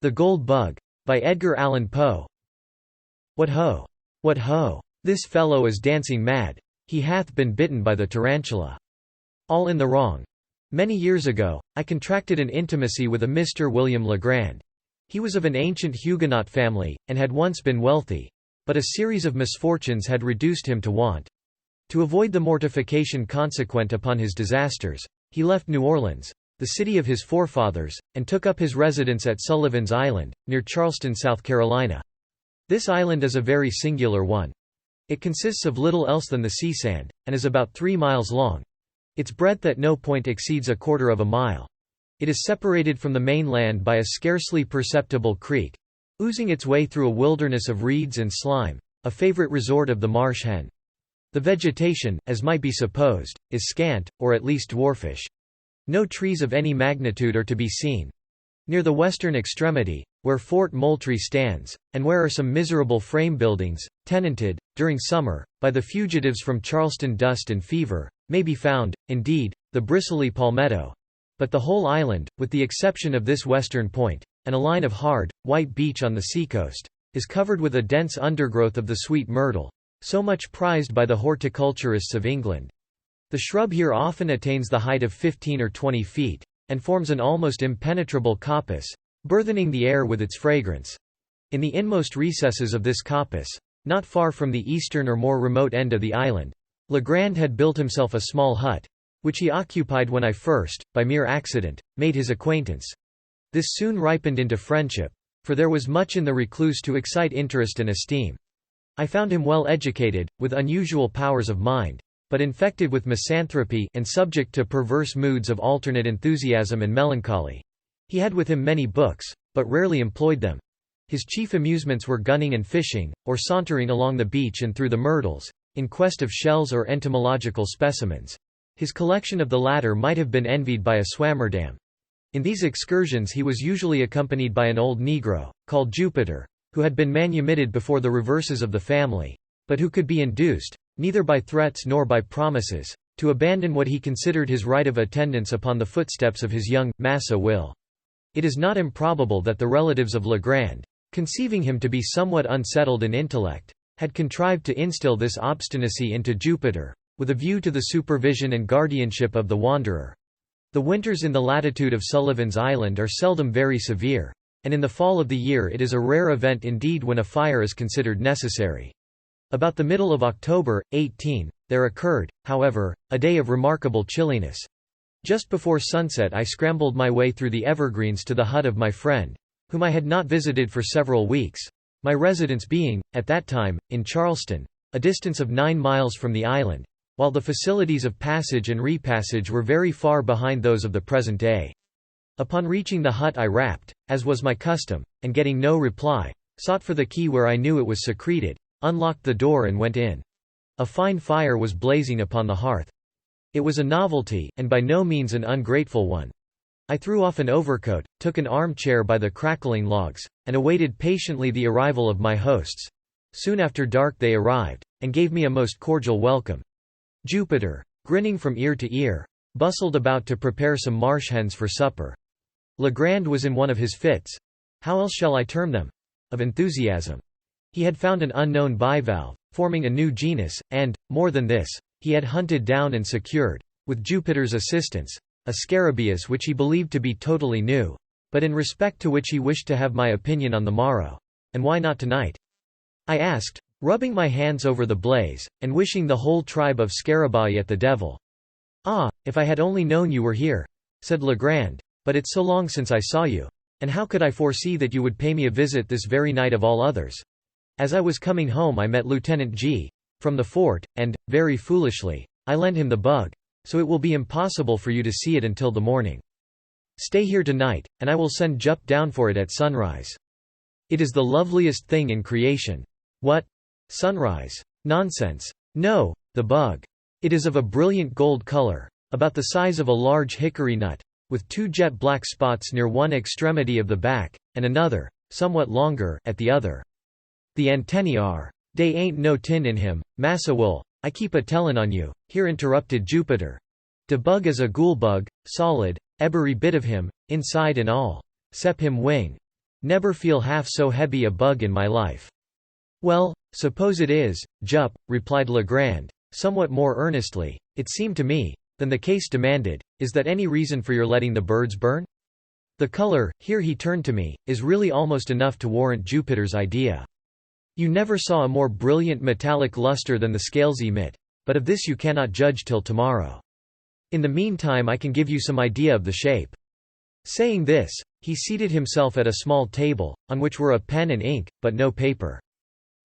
The Gold Bug. By Edgar Allan Poe. What ho! What ho! This fellow is dancing mad. He hath been bitten by the tarantula. All in the wrong. Many years ago, I contracted an intimacy with a Mr. William Legrand. He was of an ancient Huguenot family, and had once been wealthy. But a series of misfortunes had reduced him to want. To avoid the mortification consequent upon his disasters, he left New Orleans, the city of his forefathers, and took up his residence at Sullivan's Island, near Charleston, South Carolina. This island is a very singular one. It consists of little else than the sea sand, and is about 3 miles long. Its breadth at no point exceeds 1/4 of a mile. It is separated from the mainland by a scarcely perceptible creek, oozing its way through a wilderness of reeds and slime, a favorite resort of the marsh hen. The vegetation, as might be supposed, is scant, or at least dwarfish. No trees of any magnitude are to be seen. Near the western extremity, where Fort Moultrie stands, and where are some miserable frame buildings, tenanted, during summer, by the fugitives from Charleston dust and fever, may be found, indeed, the bristly palmetto. But the whole island, with the exception of this western point, and a line of hard, white beach on the seacoast, is covered with a dense undergrowth of the sweet myrtle, so much prized by the horticulturists of England. The shrub here often attains the height of 15 or 20 feet, and forms an almost impenetrable coppice, burthening the air with its fragrance. In the inmost recesses of this coppice, not far from the eastern or more remote end of the island, Legrand had built himself a small hut, which he occupied when I first, by mere accident, made his acquaintance. This soon ripened into friendship, for there was much in the recluse to excite interest and esteem. I found him well educated, with unusual powers of mind, but infected with misanthropy and subject to perverse moods of alternate enthusiasm and melancholy. He had with him many books, but rarely employed them. His chief amusements were gunning and fishing, or sauntering along the beach and through the myrtles, in quest of shells or entomological specimens. His collection of the latter might have been envied by a Swammerdam. In these excursions he was usually accompanied by an old negro, called Jupiter, who had been manumitted before the reverses of the family, but who could be induced, neither by threats nor by promises, to abandon what he considered his right of attendance upon the footsteps of his young Massa Will. It is not improbable that the relatives of Legrand, conceiving him to be somewhat unsettled in intellect, had contrived to instill this obstinacy into Jupiter, with a view to the supervision and guardianship of the wanderer. The winters in the latitude of Sullivan's Island are seldom very severe, and in the fall of the year it is a rare event indeed when a fire is considered necessary. About the middle of October, 18, there occurred, however, a day of remarkable chilliness. Just before sunset I scrambled my way through the evergreens to the hut of my friend, whom I had not visited for several weeks, my residence being, at that time, in Charleston, a distance of 9 miles from the island, while the facilities of passage and repassage were very far behind those of the present day. Upon reaching the hut I rapped, as was my custom, and getting no reply, sought for the key where I knew it was secreted, unlocked the door and went in. A fine fire was blazing upon the hearth. It was a novelty, and by no means an ungrateful one. I threw off an overcoat, took an armchair by the crackling logs, and awaited patiently the arrival of my hosts. Soon after dark they arrived, and gave me a most cordial welcome. Jupiter, grinning from ear to ear, bustled about to prepare some marsh hens for supper. Legrand was in one of his fits—how else shall I term them?—of enthusiasm. He had found an unknown bivalve, forming a new genus, and, more than this, he had hunted down and secured, with Jupiter's assistance, a scarabaeus which he believed to be totally new, but in respect to which he wished to have my opinion on the morrow. And why not tonight? I asked, rubbing my hands over the blaze, and wishing the whole tribe of scarabaei at the devil. "Ah, if I had only known you were here," said Legrand, "but it's so long since I saw you. And how could I foresee that you would pay me a visit this very night of all others? As I was coming home I met Lieutenant G. from the fort, and, very foolishly, I lent him the bug, so it will be impossible for you to see it until the morning. Stay here tonight, and I will send Jup down for it at sunrise. It is the loveliest thing in creation." "What? Sunrise? Nonsense. No, the bug. It is of a brilliant gold color, about the size of a large hickory nut, with 2 jet black spots near one extremity of the back, and another, somewhat longer, at the other. The antennae are. Dey ain't no tin in him, Massa Will, I keep a tellin' on you," here interrupted Jupiter. "De bug is a ghoul bug, solid, ebery bit of him, inside and all, 'cep him wing. Never feel half so heavy a bug in my life." "Well, suppose it is, Jup," replied Legrand, somewhat more earnestly. "It seemed to me, than the case demanded, is that any reason for your letting the birds burn? The color," here he turned to me, "is really almost enough to warrant Jupiter's idea. You never saw a more brilliant metallic luster than the scales emit, but of this you cannot judge till tomorrow. In the meantime I can give you some idea of the shape." Saying this, he seated himself at a small table, on which were a pen and ink, but no paper.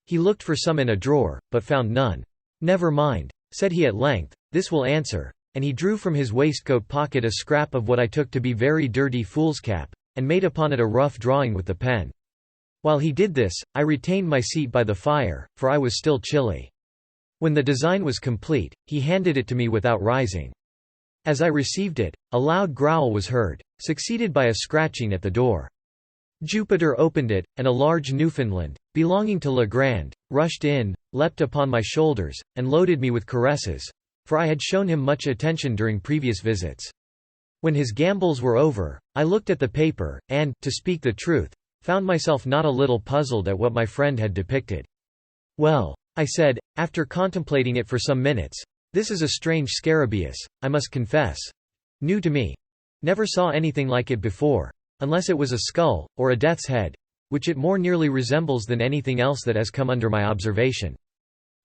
He looked for some in a drawer, but found none. "Never mind," said he at length, "this will answer," and he drew from his waistcoat pocket a scrap of what I took to be very dirty foolscap, and made upon it a rough drawing with the pen. While he did this, I retained my seat by the fire, for I was still chilly. When the design was complete, he handed it to me without rising. As I received it, a loud growl was heard, succeeded by a scratching at the door. Jupiter opened it, and a large Newfoundland, belonging to Legrand, rushed in, leapt upon my shoulders, and loaded me with caresses, for I had shown him much attention during previous visits. When his gambols were over, I looked at the paper, and, to speak the truth, found myself not a little puzzled at what my friend had depicted. "Well," I said, after contemplating it for some minutes, "this is a strange scarabaeus, I must confess. New to me. Never saw anything like it before, unless it was a skull, or a death's head, which it more nearly resembles than anything else that has come under my observation."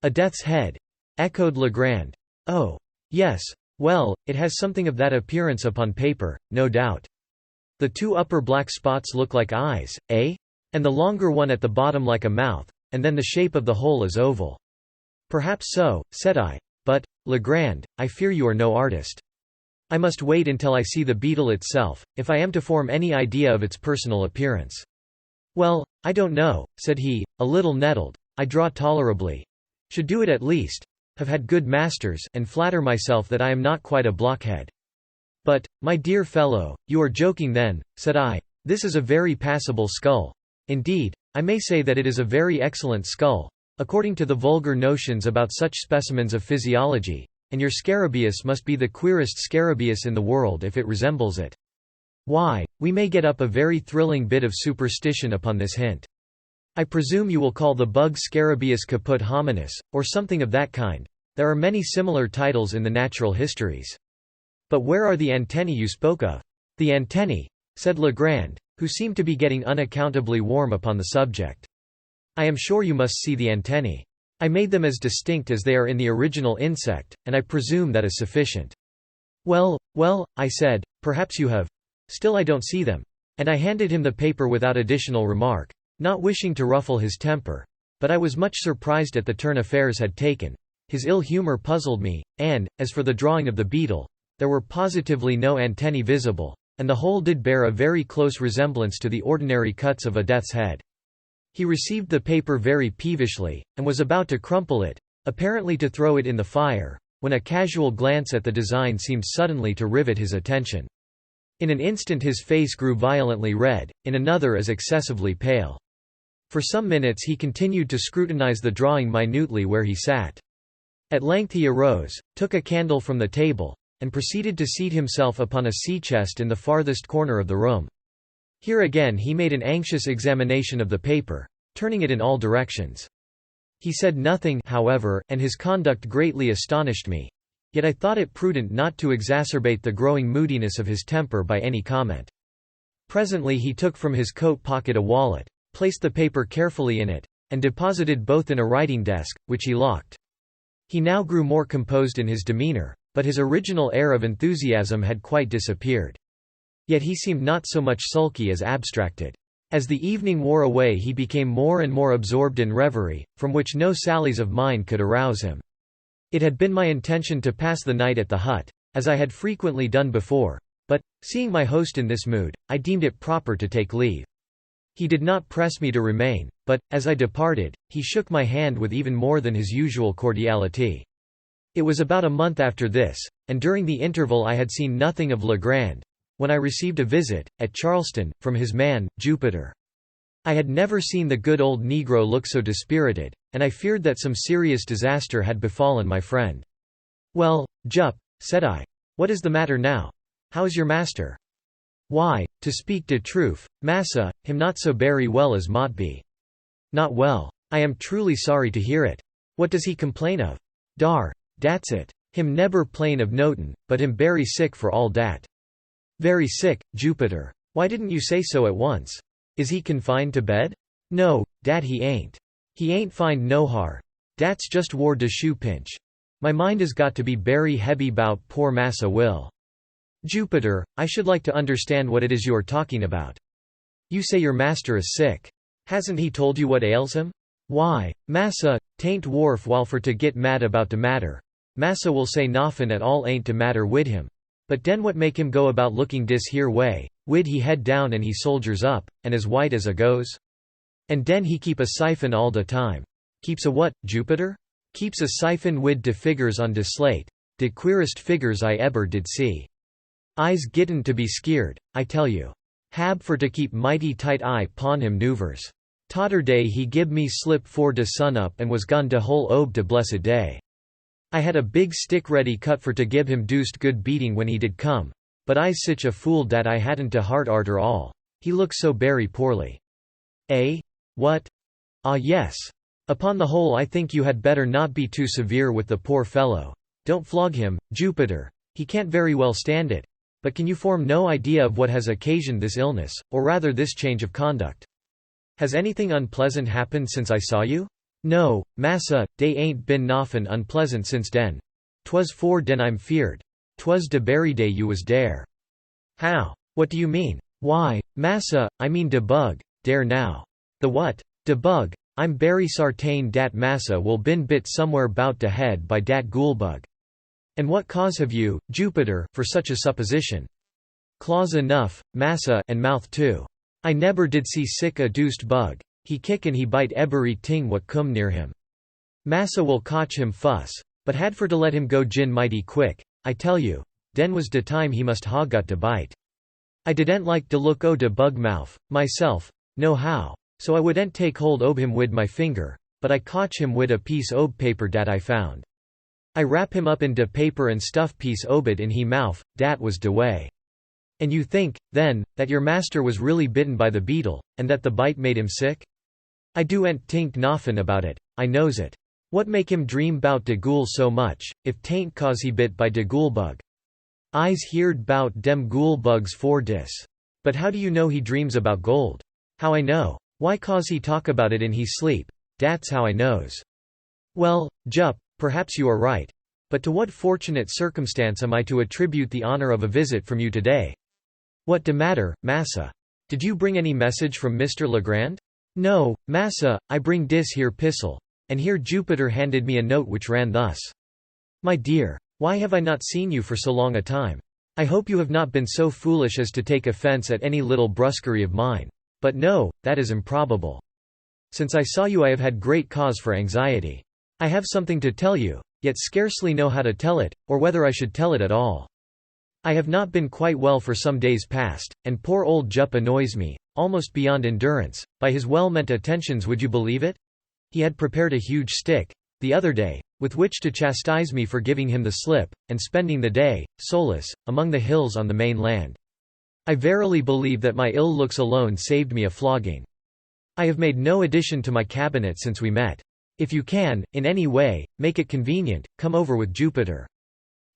"A death's head?" echoed Legrand. "Oh, yes, well, it has something of that appearance upon paper, no doubt. The two upper black spots look like eyes, eh? And the longer one at the bottom like a mouth, and then the shape of the whole is oval." "Perhaps so," said I, "but, Legrand, I fear you are no artist. I must wait until I see the beetle itself, if I am to form any idea of its personal appearance." "Well, I don't know," said he, a little nettled. "I draw tolerably. Should do it at least. Have had good masters, and flatter myself that I am not quite a blockhead." "But, my dear fellow, you are joking then," said I. "This is a very passable skull. Indeed, I may say that it is a very excellent skull, according to the vulgar notions about such specimens of physiology, and your scarabaeus must be the queerest scarabaeus in the world if it resembles it. Why, we may get up a very thrilling bit of superstition upon this hint. I presume you will call the bug Scarabaeus caput hominis, or something of that kind. There are many similar titles in the natural histories. But where are the antennae you spoke of?" "The antennae?" said Legrand, who seemed to be getting unaccountably warm upon the subject. "I am sure you must see the antennae. I made them as distinct as they are in the original insect, and I presume that is sufficient." Well, I said, "perhaps you have. Still I don't see them." And I handed him the paper without additional remark, not wishing to ruffle his temper. But I was much surprised at the turn affairs had taken. His ill humor puzzled me, and, as for the drawing of the beetle, there were positively no antennae visible, and the whole did bear a very close resemblance to the ordinary cuts of a death's head. He received the paper very peevishly, and was about to crumple it, apparently to throw it in the fire, when a casual glance at the design seemed suddenly to rivet his attention. In an instant his face grew violently red, in another as excessively pale. For some minutes he continued to scrutinize the drawing minutely where he sat. At length he arose, took a candle from the table, and proceeded to seat himself upon a sea-chest in the farthest corner of the room. Here again he made an anxious examination of the paper, turning it in all directions. He said nothing, however, and his conduct greatly astonished me. Yet I thought it prudent not to exacerbate the growing moodiness of his temper by any comment. Presently he took from his coat pocket a wallet, placed the paper carefully in it, and deposited both in a writing desk, which he locked. He now grew more composed in his demeanor, but his original air of enthusiasm had quite disappeared. Yet he seemed not so much sulky as abstracted. As the evening wore away he became more and more absorbed in reverie, from which no sallies of mine could arouse him. It had been my intention to pass the night at the hut, as I had frequently done before, but, seeing my host in this mood, I deemed it proper to take leave. He did not press me to remain, but, as I departed, he shook my hand with even more than his usual cordiality. It was about a month after this, and during the interval I had seen nothing of Legrand, when I received a visit, at Charleston, from his man, Jupiter. I had never seen the good old negro look so dispirited, and I feared that some serious disaster had befallen my friend. "Well, Jup," said I, "what is the matter now? How is your master?" "Why, To speak de truth, massa, him not so berry well as mought be. Not well. I am truly sorry to hear it. What does he complain of? Dar, dat's it. Him neber plain of notin, but him berry sick for all dat. Very sick, Jupiter. Why didn't you say so at once? Is he confined to bed? No, dat he ain't. He ain't find nohar. Dat's just war de shoe pinch. My mind has got to be berry heavy bout poor Massa Will. Jupiter, I should like to understand what it is you are talking about. You say your master is sick. Hasn't he told you what ails him? Why, massa, tain't wharf while for to git mad about de matter. Massa will say nothing at all ain't de matter wid him. But den what make him go about looking dis here way, wid he head down and he soldiers up, and as white as a goes? And den he keep a siphon all de time. Keeps a what, Jupiter? Keeps a siphon wid de figures on de slate, de queerest figures I eber did see. I's gittin to be skeered, I tell you. Hab for to keep mighty tight eye pon him nouvers. Totter day he gib me slip for de sun up and was gone de whole ob de blessed day. I had a big stick ready cut for to gib him deuced good beating when he did come, but I's sich a fool dat I hadn't de heart arter all. He looks so berry poorly. Eh? What? Ah yes. Upon the whole I think you had better not be too severe with the poor fellow. Don't flog him, Jupiter. He can't very well stand it. But can you form no idea of what has occasioned this illness, or rather this change of conduct? Has anything unpleasant happened since I saw you? No, massa, dey ain't been nothin' unpleasant since den. 'Twas for den I'm feared. 'Twas de berry day you was dare. How? What do you mean? Why, massa, I mean de bug, dare now. The what? De bug. I'm berry sartain dat massa will been bit somewhere bout de head by dat ghoulbug. And what cause have you, Jupiter, for such a supposition? Claws enough, massa, and mouth too. I neber did see sick a deuced bug. He kick and he bite ebery ting what come near him. Massa will cotch him fuss, but had for to let him go gin mighty quick, I tell you, den was de time he must ha got to bite. I didn't like de look o de bug mouth, myself, no how, so I wouldn't take hold ob him wid my finger, but I cotch him wid a piece ob paper dat I found. I wrap him up in de paper and stuff piece obit in he mouth, dat was de way. And you think, then, that your master was really bitten by the beetle, and that the bite made him sick? I do ain't tink nothin' about it, I knows it. What make him dream bout de ghoul so much, if tain't cause he bit by de ghoulbug? I's heerd bout dem ghoulbugs for dis. But how do you know he dreams about gold? How I know? Why cause he talk about it in he sleep, dat's how I knows. Well, Jup, perhaps you are right. But to what fortunate circumstance am I to attribute the honor of a visit from you today? What de matter, massa? Did you bring any message from Mr. Legrand? No, massa, I bring dis here pissel. And here Jupiter handed me a note which ran thus. My dear, why have I not seen you for so long a time? I hope you have not been so foolish as to take offense at any little brusquerie of mine. But no, that is improbable. Since I saw you I have had great cause for anxiety. I have something to tell you, yet scarcely know how to tell it, or whether I should tell it at all. I have not been quite well for some days past, and poor old Jup annoys me, almost beyond endurance, by his well-meant attentions. Would you believe it? He had prepared a huge stick, the other day, with which to chastise me for giving him the slip, and spending the day, solus, among the hills on the main land. I verily believe that my ill looks alone saved me a flogging. I have made no addition to my cabinet since we met. If you can, in any way, make it convenient, come over with Jupiter.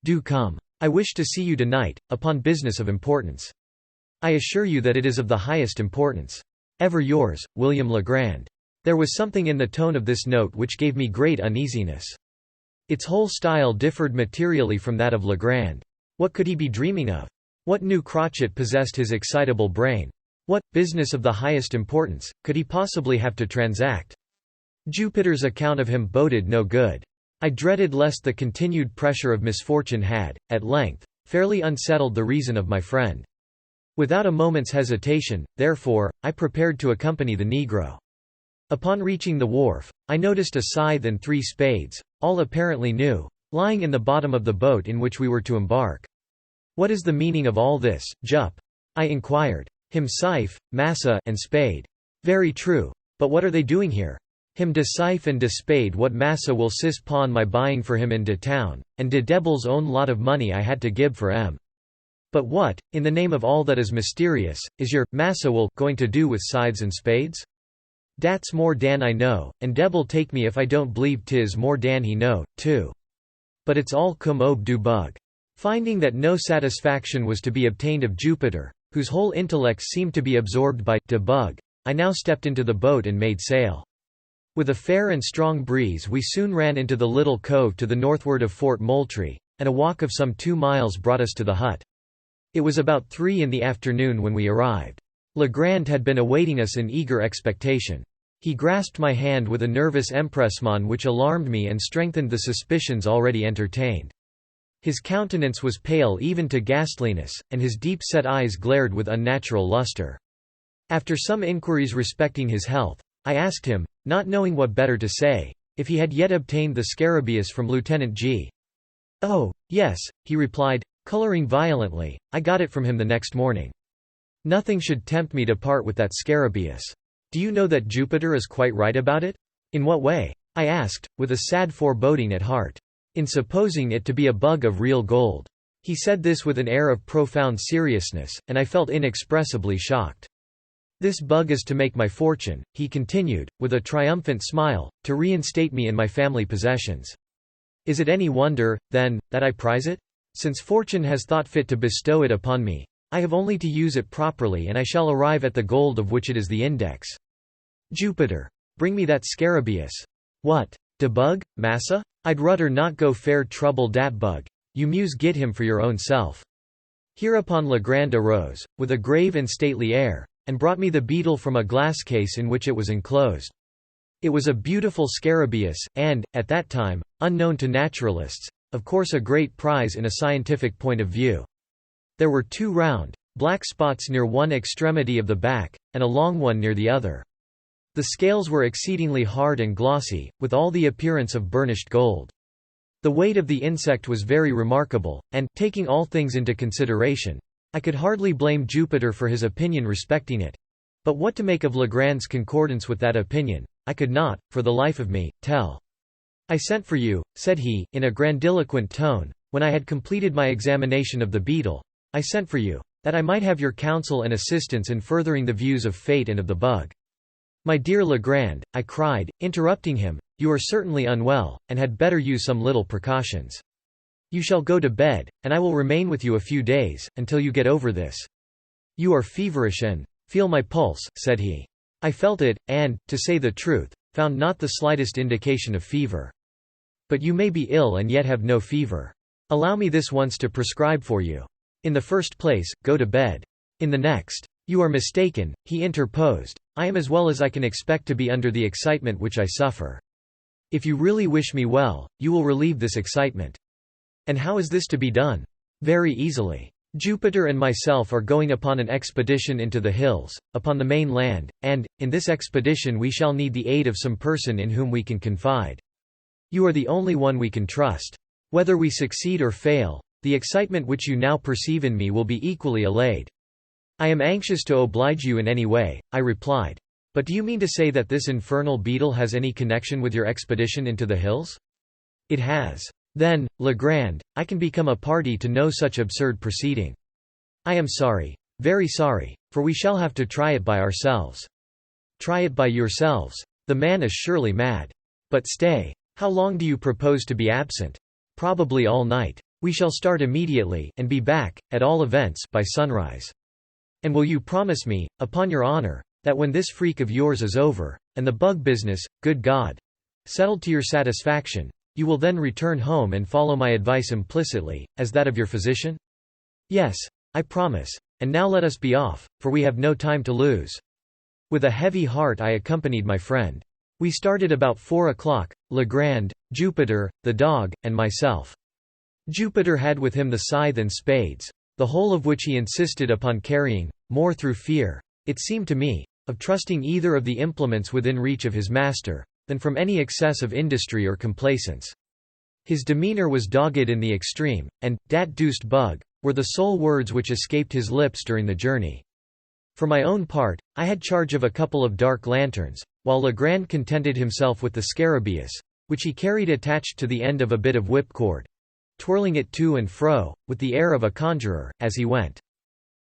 Do come. I wish to see you tonight, upon business of importance. I assure you that it is of the highest importance. Ever yours, William Legrand. There was something in the tone of this note which gave me great uneasiness. Its whole style differed materially from that of Legrand. What could he be dreaming of? What new crotchet possessed his excitable brain? What business of the highest importance could he possibly have to transact? Jupiter's account of him boded no good. I dreaded lest the continued pressure of misfortune had, at length, fairly unsettled the reason of my friend. Without a moment's hesitation, therefore, I prepared to accompany the negro. Upon reaching the wharf, I noticed a scythe and 3 spades, all apparently new, lying in the bottom of the boat in which we were to embark. What is the meaning of all this, Jup? I inquired. Him scythe, massa, and spade. Very true. But what are they doing here? Him de scythe and de spade what massa will sis pawn my buying for him in de town, and de debil's own lot of money I had to give for em. But what, in the name of all that is mysterious, is your massa will going to do with scythes and spades? Dat's more dan I know, and deb'll take me if I don't believe 'tis more dan he know, too. But it's all cum ob du bug. Finding that no satisfaction was to be obtained of Jupiter, whose whole intellect seemed to be absorbed by de bug, I now stepped into the boat and made sail. With a fair and strong breeze we soon ran into the little cove to the northward of Fort Moultrie, and a walk of some 2 miles brought us to the hut. It was about 3 in the afternoon when we arrived. Legrand had been awaiting us in eager expectation. He grasped my hand with a nervous empressement which alarmed me and strengthened the suspicions already entertained. His countenance was pale even to ghastliness, and his deep-set eyes glared with unnatural luster. After some inquiries respecting his health, I asked him, not knowing what better to say, if he had yet obtained the scarabaeus from Lieutenant G. "Oh, yes," he replied, coloring violently, "I got it from him the next morning. Nothing should tempt me to part with that scarabaeus. Do you know that Jupiter is quite right about it?" "In what way?" I asked, with a sad foreboding at heart. "In supposing it to be a bug of real gold." He said this with an air of profound seriousness, and I felt inexpressibly shocked. "This bug is to make my fortune," he continued, with a triumphant smile, "to reinstate me in my family possessions. Is it any wonder, then, that I prize it? Since fortune has thought fit to bestow it upon me, I have only to use it properly and I shall arrive at the gold of which it is the index. Jupiter, bring me that scarabaeus." "What? De bug, massa? I'd rudder not go fair trouble dat bug. You muse get him for your own self." Hereupon Legrand arose, with a grave and stately air, and brought me the beetle from a glass case in which it was enclosed. It was a beautiful scarabaeus, and, at that time, unknown to naturalists, of course a great prize in a scientific point of view. There were 2 round, black spots near one extremity of the back, and a long one near the other. The scales were exceedingly hard and glossy, with all the appearance of burnished gold. The weight of the insect was very remarkable, and, taking all things into consideration, I could hardly blame Jupiter for his opinion respecting it. But what to make of Legrand's concordance with that opinion, I could not, for the life of me, tell. "I sent for you," said he, in a grandiloquent tone, when I had completed my examination of the beetle. "I sent for you, that I might have your counsel and assistance in furthering the views of fate and of the bug." "My dear Legrand," I cried, interrupting him, "you are certainly unwell, and had better use some little precautions. You shall go to bed, and I will remain with you a few days, until you get over this. You are feverish and feel my pulse," said he. I felt it, and, to say the truth, found not the slightest indication of fever. "But you may be ill and yet have no fever. Allow me this once to prescribe for you. In the first place, go to bed. In the next—" "You are mistaken," he interposed. "I am as well as I can expect to be under the excitement which I suffer. If you really wish me well, you will relieve this excitement." "And how is this to be done?" "Very easily. Jupiter and myself are going upon an expedition into the hills, upon the main land, and, in this expedition we shall need the aid of some person in whom we can confide. You are the only one we can trust. Whether we succeed or fail, the excitement which you now perceive in me will be equally allayed." "I am anxious to oblige you in any way," I replied. "But do you mean to say that this infernal beetle has any connection with your expedition into the hills?" "It has." "Then, Legrand, I can become a party to no such absurd proceeding. I am sorry, very sorry, for we shall have to try it by ourselves." "Try it by yourselves? The man is surely mad. But stay. How long do you propose to be absent?" "Probably all night. We shall start immediately, and be back, at all events, by sunrise." "And will you promise me, upon your honor, that when this freak of yours is over, and the bug business, good God, settled to your satisfaction, you will then return home and follow my advice implicitly, as that of your physician?" "Yes, I promise. And now let us be off, for we have no time to lose." With a heavy heart I accompanied my friend. We started about 4 o'clock, Legrand, Jupiter, the dog, and myself. Jupiter had with him the scythe and spades, the whole of which he insisted upon carrying, more through fear, it seemed to me, of trusting either of the implements within reach of his master, than from any excess of industry or complacence. His demeanor was dogged in the extreme, and "dat deuced bug" were the sole words which escaped his lips during the journey. For my own part, I had charge of a couple of dark lanterns, while Legrand contented himself with the scarabaeus, which he carried attached to the end of a bit of whipcord. twirling it to and fro, with the air of a conjurer, as he went.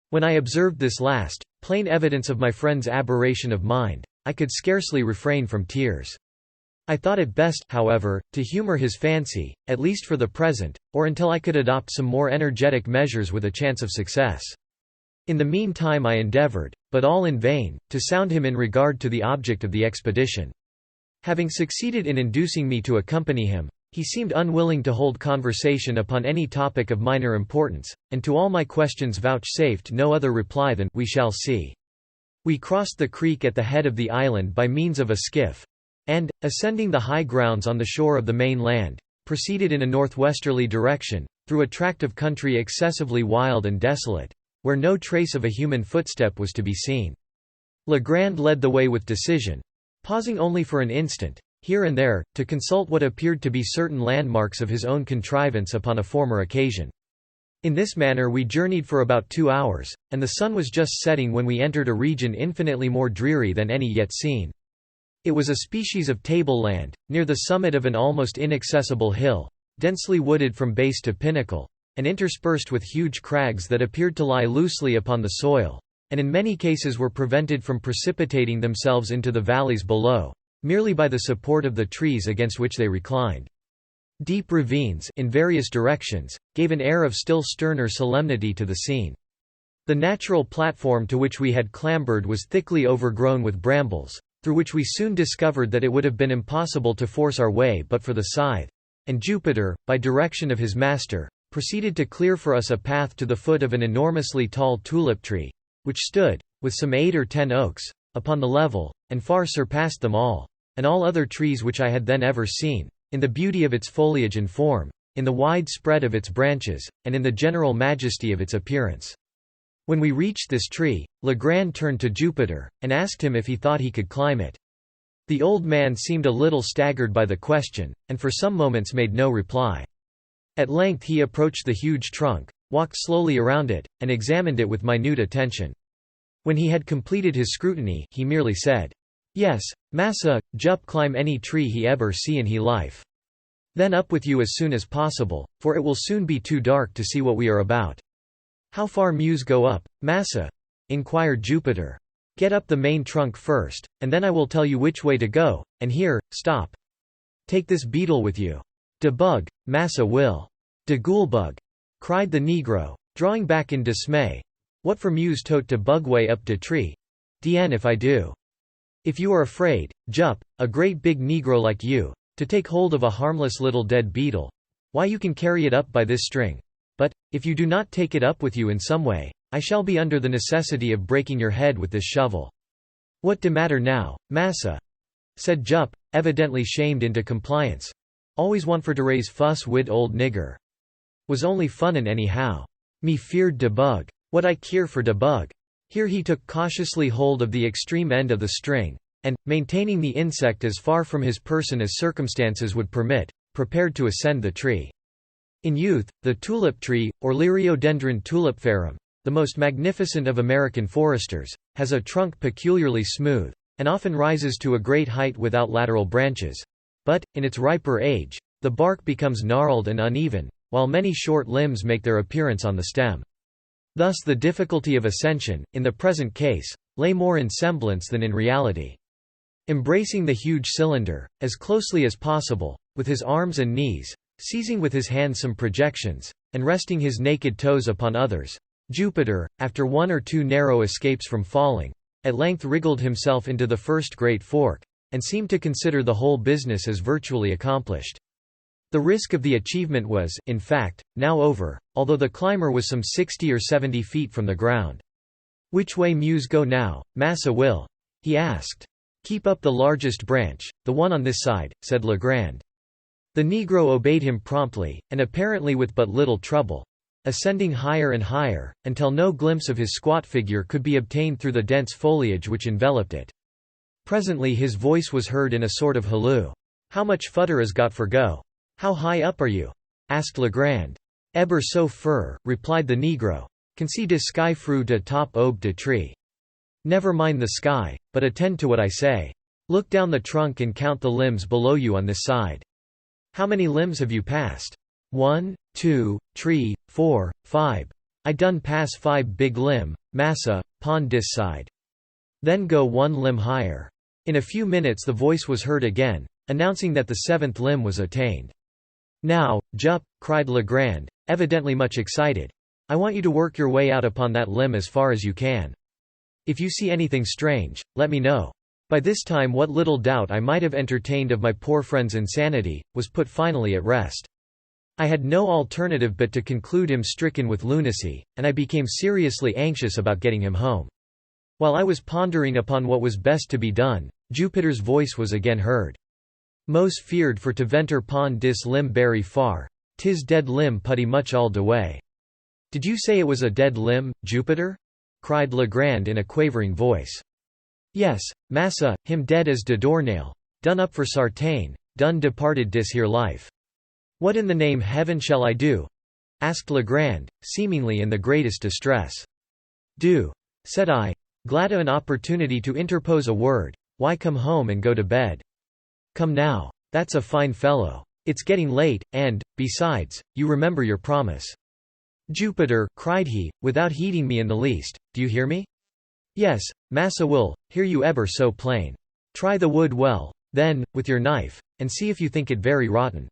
When I observed this last, plain evidence of my friend's aberration of mind, I could scarcely refrain from tears. I thought it best, however, to humour his fancy, at least for the present, or until I could adopt some more energetic measures with a chance of success. In the meantime I endeavoured, but all in vain, to sound him in regard to the object of the expedition. Having succeeded in inducing me to accompany him, he seemed unwilling to hold conversation upon any topic of minor importance, and to all my questions vouchsafed no other reply than, "We shall see." We crossed the creek at the head of the island by means of a skiff, and, ascending the high grounds on the shore of the main land, proceeded in a northwesterly direction, through a tract of country excessively wild and desolate, where no trace of a human footstep was to be seen. Legrand led the way with decision, pausing only for an instant, here and there, to consult what appeared to be certain landmarks of his own contrivance upon a former occasion. In this manner we journeyed for about 2 hours, and the sun was just setting when we entered a region infinitely more dreary than any yet seen. It was a species of tableland, near the summit of an almost inaccessible hill, densely wooded from base to pinnacle, and interspersed with huge crags that appeared to lie loosely upon the soil, and in many cases were prevented from precipitating themselves into the valleys below, merely by the support of the trees against which they reclined. Deep ravines, in various directions, gave an air of still sterner solemnity to the scene. The natural platform to which we had clambered was thickly overgrown with brambles, through which we soon discovered that it would have been impossible to force our way but for the scythe, and Jupiter, by direction of his master, proceeded to clear for us a path to the foot of an enormously tall tulip tree, which stood, with some 8 or 10 oaks, upon the level, and far surpassed them all, and all other trees which I had then ever seen, in the beauty of its foliage and form, in the wide spread of its branches, and in the general majesty of its appearance. When we reached this tree, Legrand turned to Jupiter, and asked him if he thought he could climb it. The old man seemed a little staggered by the question, and for some moments made no reply. At length he approached the huge trunk, walked slowly around it, and examined it with minute attention. When he had completed his scrutiny, he merely said, "Yes, massa, Jup climb any tree he eber see in he life. Then up with you as soon as possible, for it will soon be too dark to see what we are about." "How far Muse go up, massa?" inquired Jupiter. "Get up the main trunk first, and then I will tell you which way to go, and here, stop. Take this beetle with you." "De bug, massa will." "De ghoul-bug," cried the negro, drawing back in dismay. "What for Muse tote de bug way up de tree? Dien if I do." "If you are afraid, Jup, a great big negro like you, to take hold of a harmless little dead beetle, why you can carry it up by this string. But, if you do not take it up with you in some way, I shall be under the necessity of breaking your head with this shovel." "What de matter now, massa?" said Jup, evidently shamed into compliance. "Always want for to raise fuss wid old nigger. Was only funnin' anyhow. Me feared de bug. What I keer for de bug." Here he took cautiously hold of the extreme end of the string, and, maintaining the insect as far from his person as circumstances would permit, prepared to ascend the tree. In youth, the tulip tree, or Liriodendron tulipiferum, the most magnificent of American foresters, has a trunk peculiarly smooth, and often rises to a great height without lateral branches. But, in its riper age, the bark becomes gnarled and uneven, while many short limbs make their appearance on the stem. Thus the difficulty of ascension, in the present case, lay more in semblance than in reality. Embracing the huge cylinder, as closely as possible, with his arms and knees, seizing with his hands some projections, and resting his naked toes upon others, Jupiter, after 1 or 2 narrow escapes from falling, at length wriggled himself into the first great fork, and seemed to consider the whole business as virtually accomplished. The risk of the achievement was, in fact, now over, although the climber was some 60 or 70 feet from the ground. "Which way Muse go now, Massa Will?" he asked. "Keep up the largest branch, the one on this side," said Legrand. The negro obeyed him promptly, and apparently with but little trouble, ascending higher and higher, until no glimpse of his squat figure could be obtained through the dense foliage which enveloped it. Presently his voice was heard in a sort of halloo. "How much futter is got for go? How high up are you?" asked Legrand. "Eber so fur," replied the negro. "Can see de sky fru de top ob de tree." "Never mind the sky, but attend to what I say. Look down the trunk and count the limbs below you on this side." "How many limbs have you passed?" 1, 2, 3, 4, 5. I done pass 5 big limb, massa, pon dis side. Then go 1 limb higher. In a few minutes the voice was heard again, announcing that the 7th limb was attained. Now, Jup, cried Legrand, evidently much excited. I want you to work your way out upon that limb as far as you can. If you see anything strange, let me know. By this time what little doubt I might have entertained of my poor friend's insanity, was put finally at rest. I had no alternative but to conclude him stricken with lunacy, and I became seriously anxious about getting him home. While I was pondering upon what was best to be done, Jupiter's voice was again heard. Mos feared for to venter pon dis limb berry far, 'tis dead limb putty much all de way. Did you say it was a dead limb, Jupiter? Cried Legrand in a quavering voice. Yes, massa, him dead as de doornail, done up for sartain, done departed dis here life. What in the name heaven shall I do? Asked Legrand, seemingly in the greatest distress. Do, said I, glad of an opportunity to interpose a word, why come home and go to bed? Come now, that's a fine fellow. It's getting late, and, besides, you remember your promise. Jupiter, cried he, without heeding me in the least, do you hear me? Yes, massa will, hear you ever so plain. Try the wood well, then, with your knife, and see if you think it very rotten.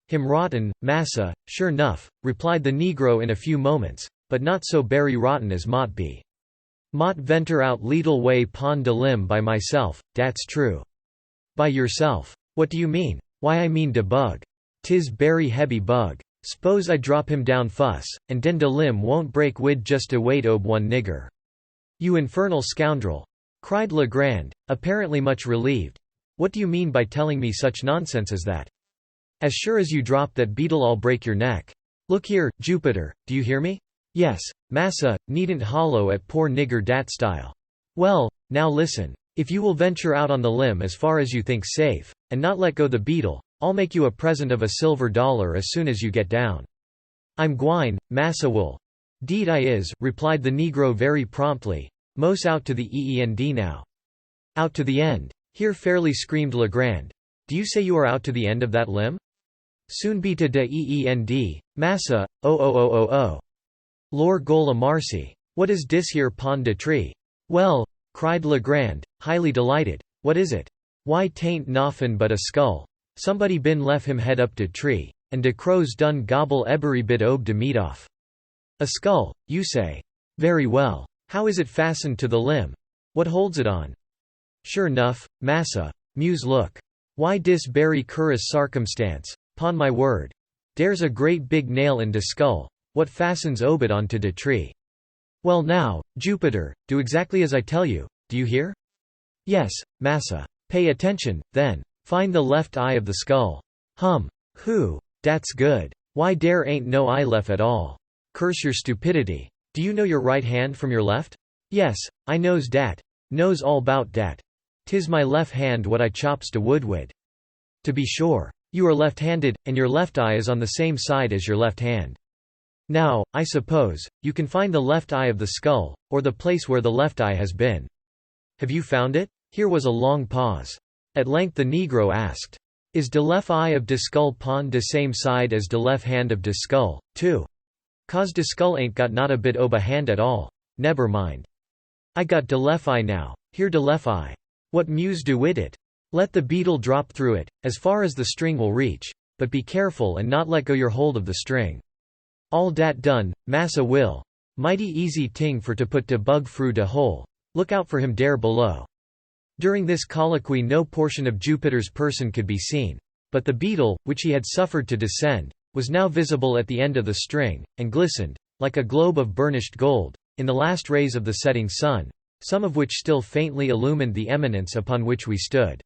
Him rotten, massa, sure nuff, replied the negro in a few moments, but not so berry rotten as mought be. Mought venter out leetle way pon de limb by myself, dat's true. By yourself. What do you mean? Why I mean de bug. 'Tis berry heavy bug. S'pose I drop him down fuss, and den de limb won't break wid just a wait ob one nigger. You infernal scoundrel! Cried Legrand, apparently much relieved. What do you mean by telling me such nonsense as that? As sure as you drop that beetle I'll break your neck. Look here, Jupiter, do you hear me? Yes, massa, needn't hollow at poor nigger dat style. Well, now listen. If you will venture out on the limb as far as you think safe, and not let go the beetle, I'll make you a present of a silver dollar as soon as you get down. I'm gwine, massa will. Deed I is, replied the negro very promptly, mos out to the EEND now. Out to the end. Here fairly screamed Legrand. Do you say you are out to the end of that limb? Soon be to de EEND, massa, oh. Lor gola marcy. What is dis here pon de tree? Well, cried Legrand, highly delighted, what is it? Why tain't noffin but a skull. Somebody bin lef him head up de tree, and de crows done gobble ebery bit ob de meat off. A skull, you say? Very well. How is it fastened to the limb? What holds it on? Sure nuff, massa, muse look. Why dis berry curous circumstance, pon my word. Dere's a great big nail in de skull, what fastens obit onto de tree. Well now, Jupiter, do exactly as I tell you, do you hear? Yes, massa. Pay attention, then. Find the left eye of the skull. Who? Dat's good. Why dere ain't no eye left at all. Curse your stupidity. Do you know your right hand from your left? Yes, I knows dat. Knows all bout dat. 'Tis my left hand what I chops de wood wid. To be sure. You are left-handed, and your left eye is on the same side as your left hand. Now, I suppose, you can find the left eye of the skull, or the place where the left eye has been. Have you found it? Here was a long pause. At length the negro asked, Is de left eye of de skull pon de same side as de left hand of de skull, too? Cause de skull ain't got not a bit ob a hand at all. Neber mind. I got de left eye now, here de left eye. What muse do wid it? Let the beetle drop through it, as far as the string will reach, but be careful and not let go your hold of the string. All dat done, massa will. Mighty easy ting for to put de bug fru de hole. Look out for him dare below. During this colloquy no portion of Jupiter's person could be seen. But the beetle, which he had suffered to descend, was now visible at the end of the string, and glistened, like a globe of burnished gold, in the last rays of the setting sun, some of which still faintly illumined the eminence upon which we stood.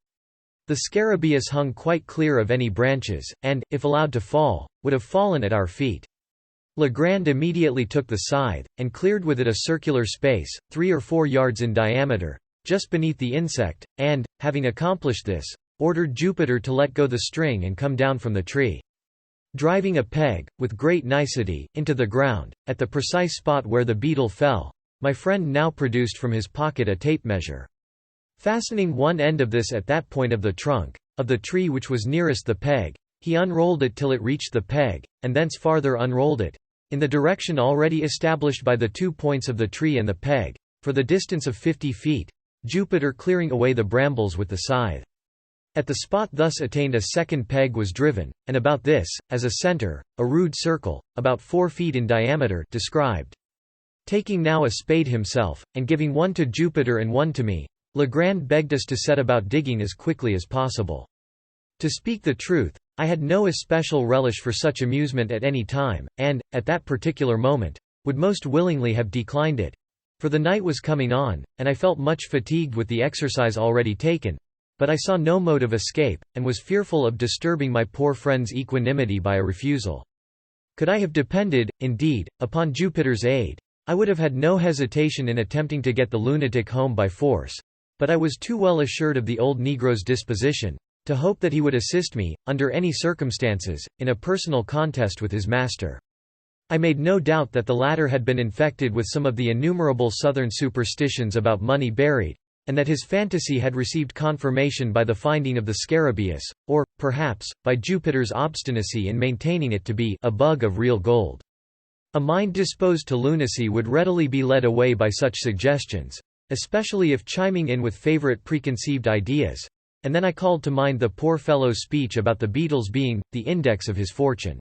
The scarabaeus hung quite clear of any branches, and, if allowed to fall, would have fallen at our feet. Legrand immediately took the scythe, and cleared with it a circular space, 3 or 4 yards in diameter, just beneath the insect, and, having accomplished this, ordered Jupiter to let go the string and come down from the tree. Driving a peg, with great nicety, into the ground, at the precise spot where the beetle fell, my friend now produced from his pocket a tape measure. Fastening one end of this at that point of the trunk, of the tree which was nearest the peg, He unrolled it till it reached the peg, and thence farther unrolled it, in the direction already established by the 2 points of the tree and the peg, for the distance of 50 feet, Jupiter clearing away the brambles with the scythe. At the spot thus attained a second peg was driven, and about this, as a centre, a rude circle, about 4 feet in diameter, described. Taking now a spade himself, and giving one to Jupiter and one to me, Legrand begged us to set about digging as quickly as possible. To speak the truth, I had no especial relish for such amusement at any time, and, at that particular moment, would most willingly have declined it, for the night was coming on, and I felt much fatigued with the exercise already taken, but I saw no mode of escape, and was fearful of disturbing my poor friend's equanimity by a refusal. Could I have depended, indeed, upon Jupiter's aid, I would have had no hesitation in attempting to get the lunatic home by force, but I was too well assured of the old Negro's disposition, to hope that he would assist me, under any circumstances, in a personal contest with his master. I made no doubt that the latter had been infected with some of the innumerable Southern superstitions about money buried, and that his fantasy had received confirmation by the finding of the scarabaeus, or, perhaps, by Jupiter's obstinacy in maintaining it to be a bug of real gold. A mind disposed to lunacy would readily be led away by such suggestions, especially if chiming in with favorite preconceived ideas, and then I called to mind the poor fellow's speech about the beetles being the index of his fortune.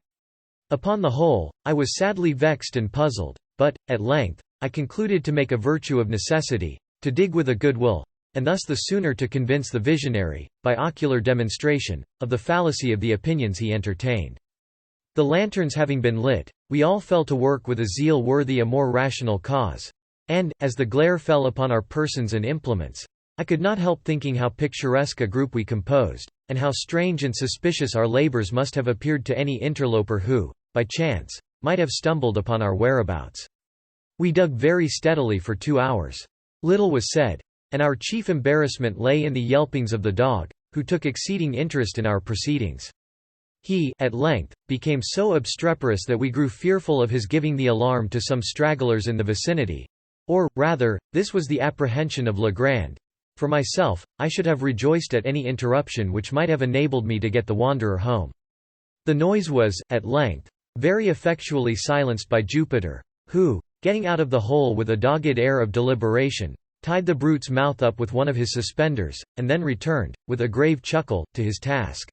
Upon the whole, I was sadly vexed and puzzled, but, at length, I concluded to make a virtue of necessity, to dig with a good will, and thus the sooner to convince the visionary, by ocular demonstration, of the fallacy of the opinions he entertained. The lanterns having been lit, we all fell to work with a zeal worthy a more rational cause, and, as the glare fell upon our persons and implements, I could not help thinking how picturesque a group we composed, and how strange and suspicious our labours must have appeared to any interloper who, by chance, might have stumbled upon our whereabouts. We dug very steadily for 2 hours. Little was said, and our chief embarrassment lay in the yelpings of the dog, who took exceeding interest in our proceedings. He, at length, became so obstreperous that we grew fearful of his giving the alarm to some stragglers in the vicinity, or, rather, this was the apprehension of Legrand. For myself, I should have rejoiced at any interruption which might have enabled me to get the wanderer home. The noise was, at length, very effectually silenced by Jupiter, who, getting out of the hole with a dogged air of deliberation, tied the brute's mouth up with one of his suspenders, and then returned, with a grave chuckle, to his task.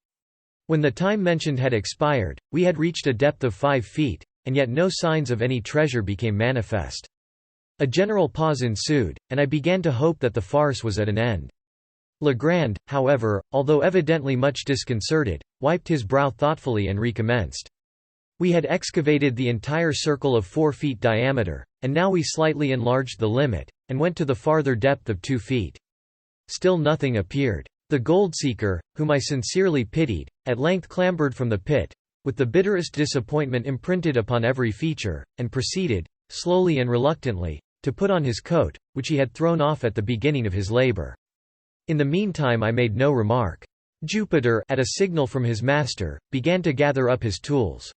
When the time mentioned had expired, we had reached a depth of 5 feet, and yet no signs of any treasure became manifest. A general pause ensued, and I began to hope that the farce was at an end. Legrand, however, although evidently much disconcerted, wiped his brow thoughtfully and recommenced. We had excavated the entire circle of 4 feet diameter, and now we slightly enlarged the limit, and went to the farther depth of 2 feet. Still nothing appeared. The gold-seeker, whom I sincerely pitied, at length clambered from the pit, with the bitterest disappointment imprinted upon every feature, and proceeded, slowly and reluctantly, to put on his coat, which he had thrown off at the beginning of his labor. In the meantime I made no remark. Jupiter, at a signal from his master, began to gather up his tools.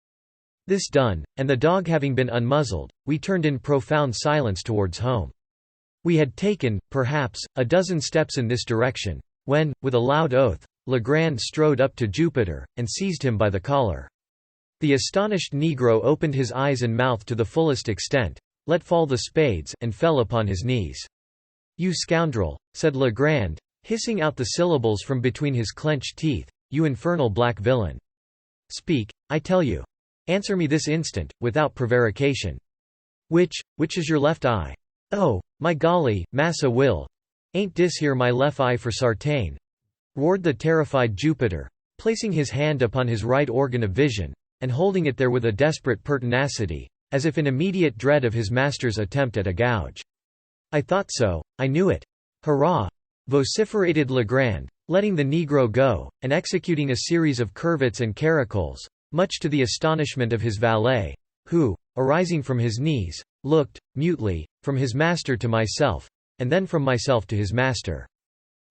This done, and the dog having been unmuzzled, we turned in profound silence towards home. We had taken, perhaps, a dozen steps in this direction, when, with a loud oath, Legrand strode up to Jupiter, and seized him by the collar. The astonished Negro opened his eyes and mouth to the fullest extent, let fall the spades, and fell upon his knees. "You scoundrel," said Legrand, hissing out the syllables from between his clenched teeth, "you infernal black villain. Speak, I tell you. Answer me this instant, without prevarication. Which is your left eye? Oh, my golly, Massa Will, ain't dis here my left eye for sartain?" roared the terrified Jupiter, placing his hand upon his right organ of vision, and holding it there with a desperate pertinacity, as if in immediate dread of his master's attempt at a gouge. "I thought so, I knew it. Hurrah!" vociferated Legrand, letting the Negro go, and executing a series of curvets and caracoles, much to the astonishment of his valet, who, arising from his knees, looked, mutely, from his master to myself, and then from myself to his master.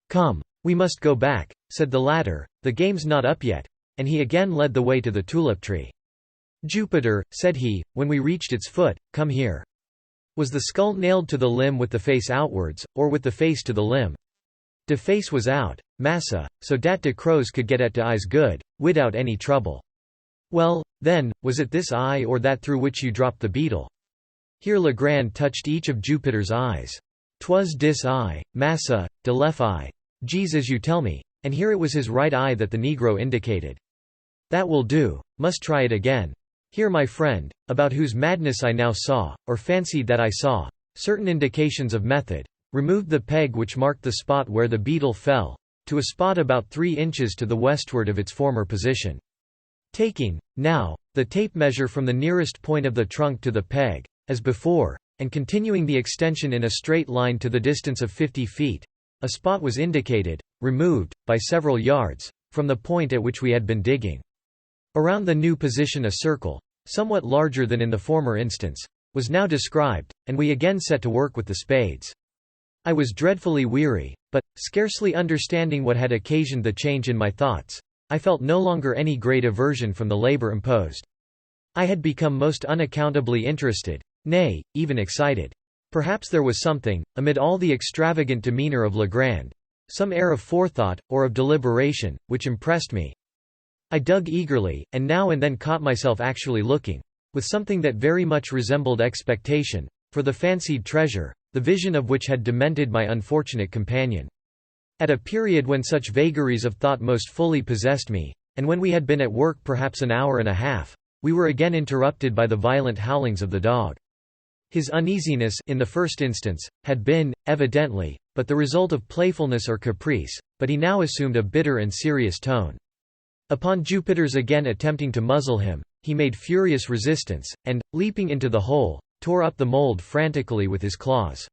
"Come, we must go back," said the latter, "the game's not up yet," and he again led the way to the tulip tree. "Jupiter," said he, when we reached its foot, "come here. Was the skull nailed to the limb with the face outwards, or with the face to the limb?" De face was out, massa, so dat de crows could get at de eyes good, without any trouble. Well, then, was it this eye or that through which you dropped the beetle? Here Legrand touched each of Jupiter's eyes. "'Twas dis eye, massa, de left eye. Gees as you tell me," and here it was his right eye that the Negro indicated. "That will do, must try it again. Here my friend, about whose madness I now saw, or fancied that I saw, certain indications of method, removed the peg which marked the spot where the beetle fell, to a spot about 3 inches to the westward of its former position. Taking, now, the tape measure from the nearest point of the trunk to the peg, as before, and continuing the extension in a straight line to the distance of 50 feet, a spot was indicated, removed, by several yards, from the point at which we had been digging. Around the new position a circle, somewhat larger than in the former instance, was now described, and we again set to work with the spades. I was dreadfully weary, but, scarcely understanding what had occasioned the change in my thoughts, I felt no longer any great aversion from the labor imposed. I had become most unaccountably interested, nay, even excited. Perhaps there was something, amid all the extravagant demeanor of Legrand, some air of forethought, or of deliberation, which impressed me. I dug eagerly, and now and then caught myself actually looking, with something that very much resembled expectation, for the fancied treasure, the vision of which had demented my unfortunate companion. At a period when such vagaries of thought most fully possessed me, and when we had been at work perhaps an hour and a half, we were again interrupted by the violent howlings of the dog. His uneasiness, in the first instance, had been, evidently, but the result of playfulness or caprice, but he now assumed a bitter and serious tone. Upon Jupiter's again attempting to muzzle him, he made furious resistance, and, leaping into the hole, tore up the mold frantically with his claws.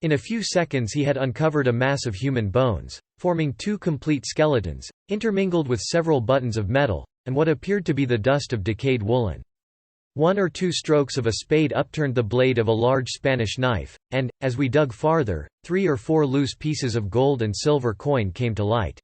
In a few seconds he had uncovered a mass of human bones, forming 2 complete skeletons, intermingled with several buttons of metal, and what appeared to be the dust of decayed woolen. 1 or 2 strokes of a spade upturned the blade of a large Spanish knife, and, as we dug farther, 3 or 4 loose pieces of gold and silver coin came to light.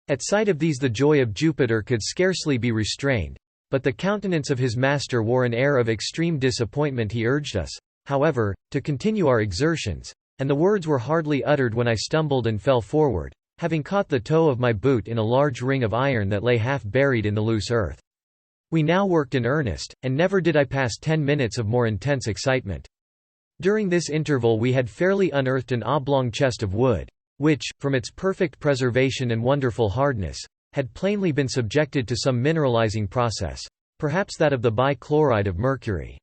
At sight of these the joy of Jupiter could scarcely be restrained, but the countenance of his master wore an air of extreme disappointment. He urged us, however, to continue our exertions, and the words were hardly uttered when I stumbled and fell forward, having caught the toe of my boot in a large ring of iron that lay half buried in the loose earth. We now worked in earnest, and never did I pass 10 minutes of more intense excitement. During this interval we had fairly unearthed an oblong chest of wood, which, from its perfect preservation and wonderful hardness, had plainly been subjected to some mineralizing process, perhaps that of the bichloride of mercury.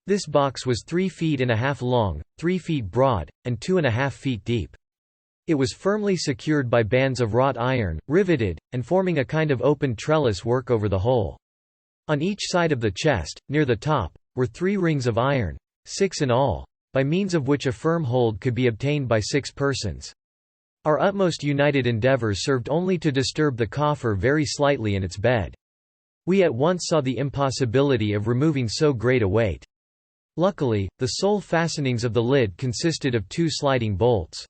This box was 3 feet and a half long, 3 feet broad, and 2.5 feet deep. It was firmly secured by bands of wrought iron, riveted, and forming a kind of open trellis work over the whole. On each side of the chest, near the top, were 3 rings of iron, 6 in all, by means of which a firm hold could be obtained by 6 persons. Our utmost united endeavors served only to disturb the coffer very slightly in its bed. We at once saw the impossibility of removing so great a weight. Luckily, the sole fastenings of the lid consisted of 2 sliding bolts.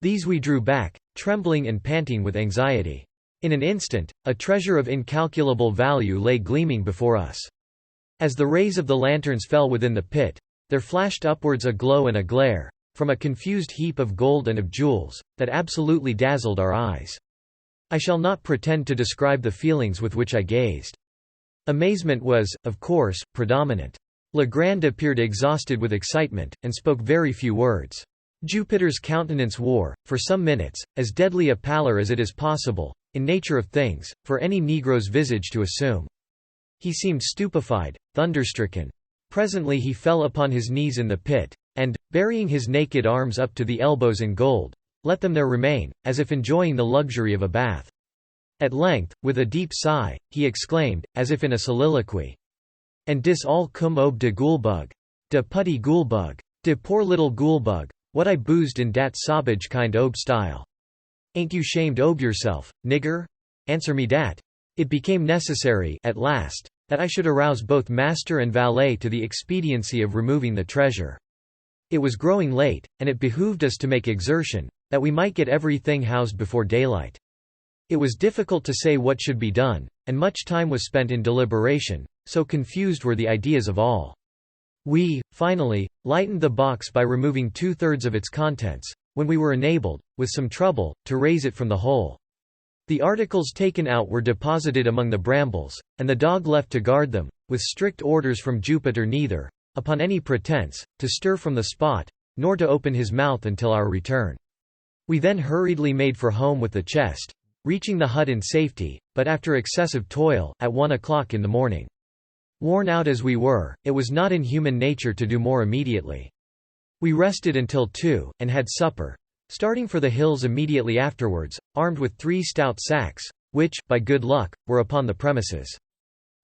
These we drew back, trembling and panting with anxiety. In an instant, a treasure of incalculable value lay gleaming before us. As the rays of the lanterns fell within the pit, there flashed upwards a glow and a glare, from a confused heap of gold and of jewels, that absolutely dazzled our eyes. I shall not pretend to describe the feelings with which I gazed. Amazement was, of course, predominant. Legrand appeared exhausted with excitement, and spoke very few words. Jupiter's countenance wore, for some minutes, as deadly a pallor as it is possible, in nature of things, for any Negro's visage to assume. He seemed stupefied, thunderstricken. Presently he fell upon his knees in the pit, and, burying his naked arms up to the elbows in gold, let them there remain, as if enjoying the luxury of a bath. At length, with a deep sigh, he exclaimed, as if in a soliloquy, "And dis all cum ob de goolbug. De putty goolbug. De poor little goolbug, what I boozed in dat sabbage kind ob style. Ain't you shamed ob yourself, nigger? Answer me dat." It became necessary, at last, that I should arouse both master and valet to the expediency of removing the treasure. It was growing late, and it behooved us to make exertion, that we might get everything housed before daylight. It was difficult to say what should be done, and much time was spent in deliberation, so confused were the ideas of all. We, finally, lightened the box by removing 2/3 of its contents, when we were enabled, with some trouble, to raise it from the hole. The articles taken out were deposited among the brambles, and the dog left to guard them, with strict orders from Jupiter neither, upon any pretence, to stir from the spot, nor to open his mouth until our return. We then hurriedly made for home with the chest, reaching the hut in safety, but after excessive toil, at 1 o'clock in the morning. Worn out as we were, it was not in human nature to do more immediately. We rested until 2, and had supper, starting for the hills immediately afterwards, armed with 3 stout sacks, which, by good luck, were upon the premises.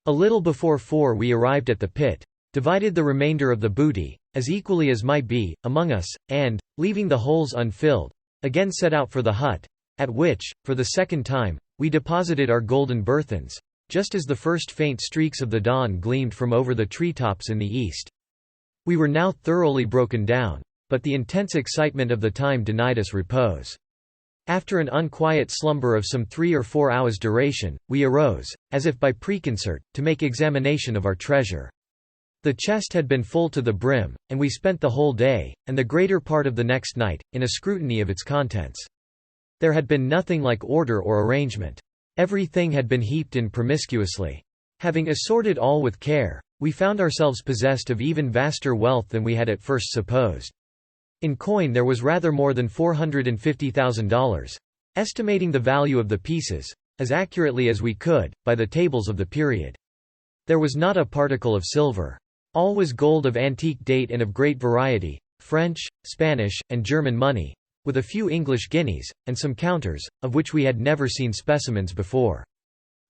A little before 4 we arrived at the pit, divided the remainder of the booty, as equally as might be, among us, and, leaving the holes unfilled, again set out for the hut, at which, for the second time, we deposited our golden burthens, just as the first faint streaks of the dawn gleamed from over the treetops in the east. We were now thoroughly broken down, but the intense excitement of the time denied us repose. After an unquiet slumber of some 3 or 4 hours' duration, we arose, as if by preconcert, to make examination of our treasure. The chest had been full to the brim, and we spent the whole day, and the greater part of the next night, in a scrutiny of its contents. There had been nothing like order or arrangement. Everything had been heaped in promiscuously. Having assorted all with care, we found ourselves possessed of even vaster wealth than we had at first supposed. In coin there was rather more than $450,000. Estimating the value of the pieces, as accurately as we could, by the tables of the period. There was not a particle of silver. All was gold of antique date and of great variety, French, Spanish, and German money, with a few English guineas, and some counters, of which we had never seen specimens before.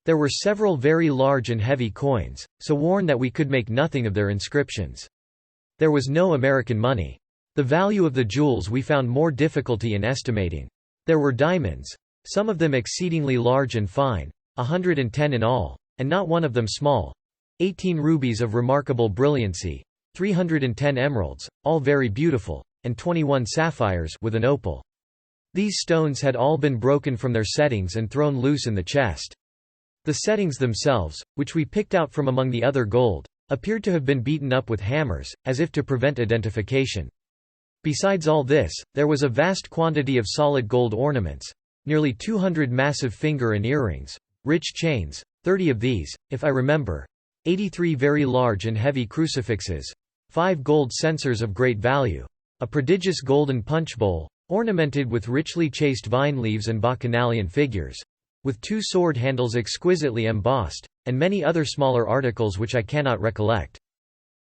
There were several very large and heavy coins, so worn that we could make nothing of their inscriptions. There was no American money. The value of the jewels we found more difficulty in estimating. There were diamonds, some of them exceedingly large and fine, 110 in all, and not one of them small, 18 rubies of remarkable brilliancy, 310 emeralds, all very beautiful, and 21 sapphires with an opal. These stones had all been broken from their settings and thrown loose in the chest. The settings themselves, which we picked out from among the other gold, appeared to have been beaten up with hammers, as if to prevent identification. Besides all this, there was a vast quantity of solid gold ornaments, nearly 200 massive finger and earrings, rich chains, 30 of these, if I remember, 83 very large and heavy crucifixes, 5 gold censers of great value, a prodigious golden punch bowl, ornamented with richly chased vine leaves and bacchanalian figures, with 2 sword handles exquisitely embossed, and many other smaller articles which I cannot recollect.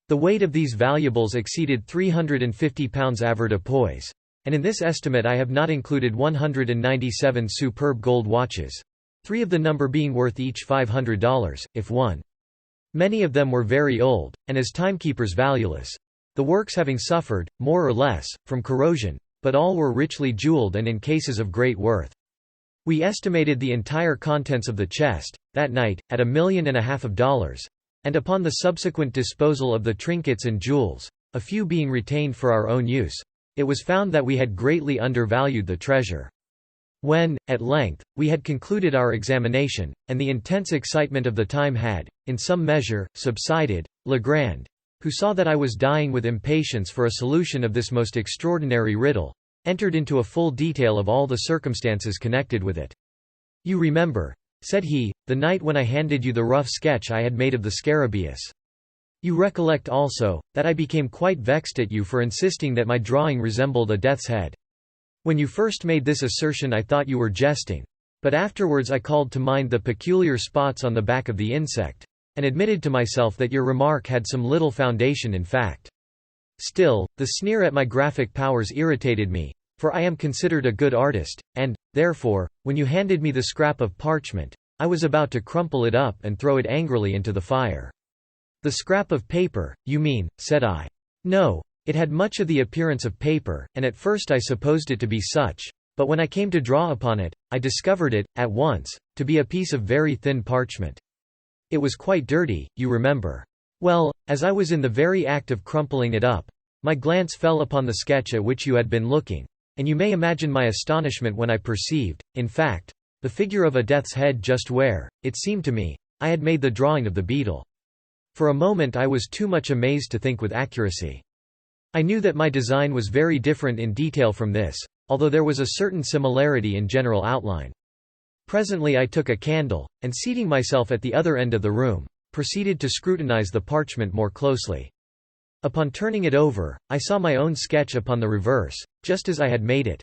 The weight of these valuables exceeded 350 pounds avoirdupois, and in this estimate I have not included 197 superb gold watches, 3 of the number being worth each $500, if one. Many of them were very old, and as timekeepers valueless, the works having suffered, more or less, from corrosion, but all were richly jeweled and in cases of great worth. We estimated the entire contents of the chest, that night, at $1.5 million, and upon the subsequent disposal of the trinkets and jewels, a few being retained for our own use, it was found that we had greatly undervalued the treasure. When, at length, we had concluded our examination, and the intense excitement of the time had, in some measure, subsided, Legrand, who saw that I was dying with impatience for a solution of this most extraordinary riddle, entered into a full detail of all the circumstances connected with it. "You remember," said he, "the night when I handed you the rough sketch I had made of the scarabaeus. You recollect also, that I became quite vexed at you for insisting that my drawing resembled a death's head. When you first made this assertion I thought you were jesting, but afterwards I called to mind the peculiar spots on the back of the insect, and admitted to myself that your remark had some little foundation in fact. Still, the sneer at my graphic powers irritated me, for I am considered a good artist, and, therefore, when you handed me the scrap of parchment, I was about to crumple it up and throw it angrily into the fire." "The scrap of paper, you mean," said I. "No. It had much of the appearance of paper, and at first I supposed it to be such, but when I came to draw upon it, I discovered it, at once, to be a piece of very thin parchment. It was quite dirty, you remember. Well, as I was in the very act of crumpling it up, my glance fell upon the sketch at which you had been looking, and you may imagine my astonishment when I perceived, in fact, the figure of a death's head just where, it seemed to me, I had made the drawing of the beetle. For a moment I was too much amazed to think with accuracy. I knew that my design was very different in detail from this, although there was a certain similarity in general outline. Presently I took a candle, and seating myself at the other end of the room, proceeded to scrutinize the parchment more closely. Upon turning it over, I saw my own sketch upon the reverse, just as I had made it.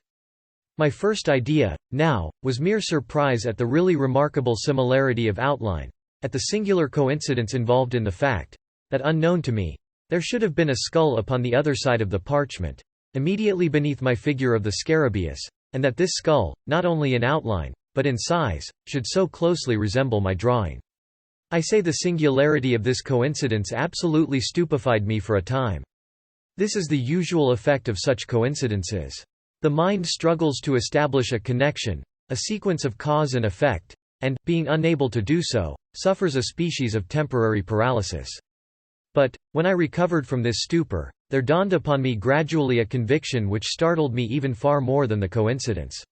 My first idea, now, was mere surprise at the really remarkable similarity of outline, at the singular coincidence involved in the fact that, unknown to me, there should have been a skull upon the other side of the parchment, immediately beneath my figure of the scarabaeus, and that this skull, not only in outline, but in size, should so closely resemble my drawing. I say the singularity of this coincidence absolutely stupefied me for a time. This is the usual effect of such coincidences. The mind struggles to establish a connection, a sequence of cause and effect, and, being unable to do so, suffers a species of temporary paralysis. But, when I recovered from this stupor, there dawned upon me gradually a conviction which startled me even far more than the coincidence.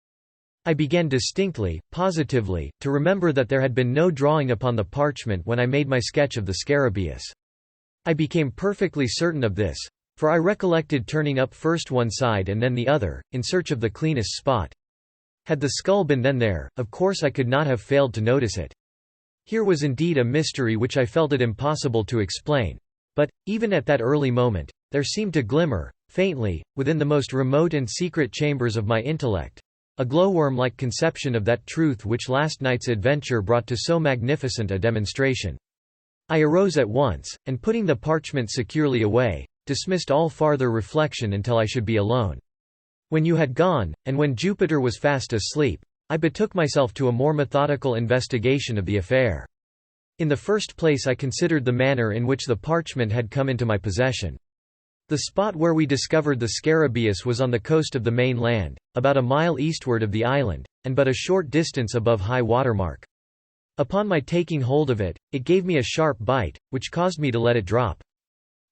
I began distinctly, positively, to remember that there had been no drawing upon the parchment when I made my sketch of the scarabaeus. I became perfectly certain of this, for I recollected turning up first one side and then the other, in search of the cleanest spot. Had the skull been then there, of course I could not have failed to notice it. Here was indeed a mystery which I felt it impossible to explain. But, even at that early moment, there seemed to glimmer, faintly, within the most remote and secret chambers of my intellect, a glowworm-like conception of that truth which last night's adventure brought to so magnificent a demonstration. I arose at once, and putting the parchment securely away, dismissed all farther reflection until I should be alone. When you had gone, and when Jupiter was fast asleep, I betook myself to a more methodical investigation of the affair. In the first place I considered the manner in which the parchment had come into my possession. The spot where we discovered the scarabaeus was on the coast of the main land, about a mile eastward of the island, and but a short distance above high water mark. Upon my taking hold of it, it gave me a sharp bite, which caused me to let it drop.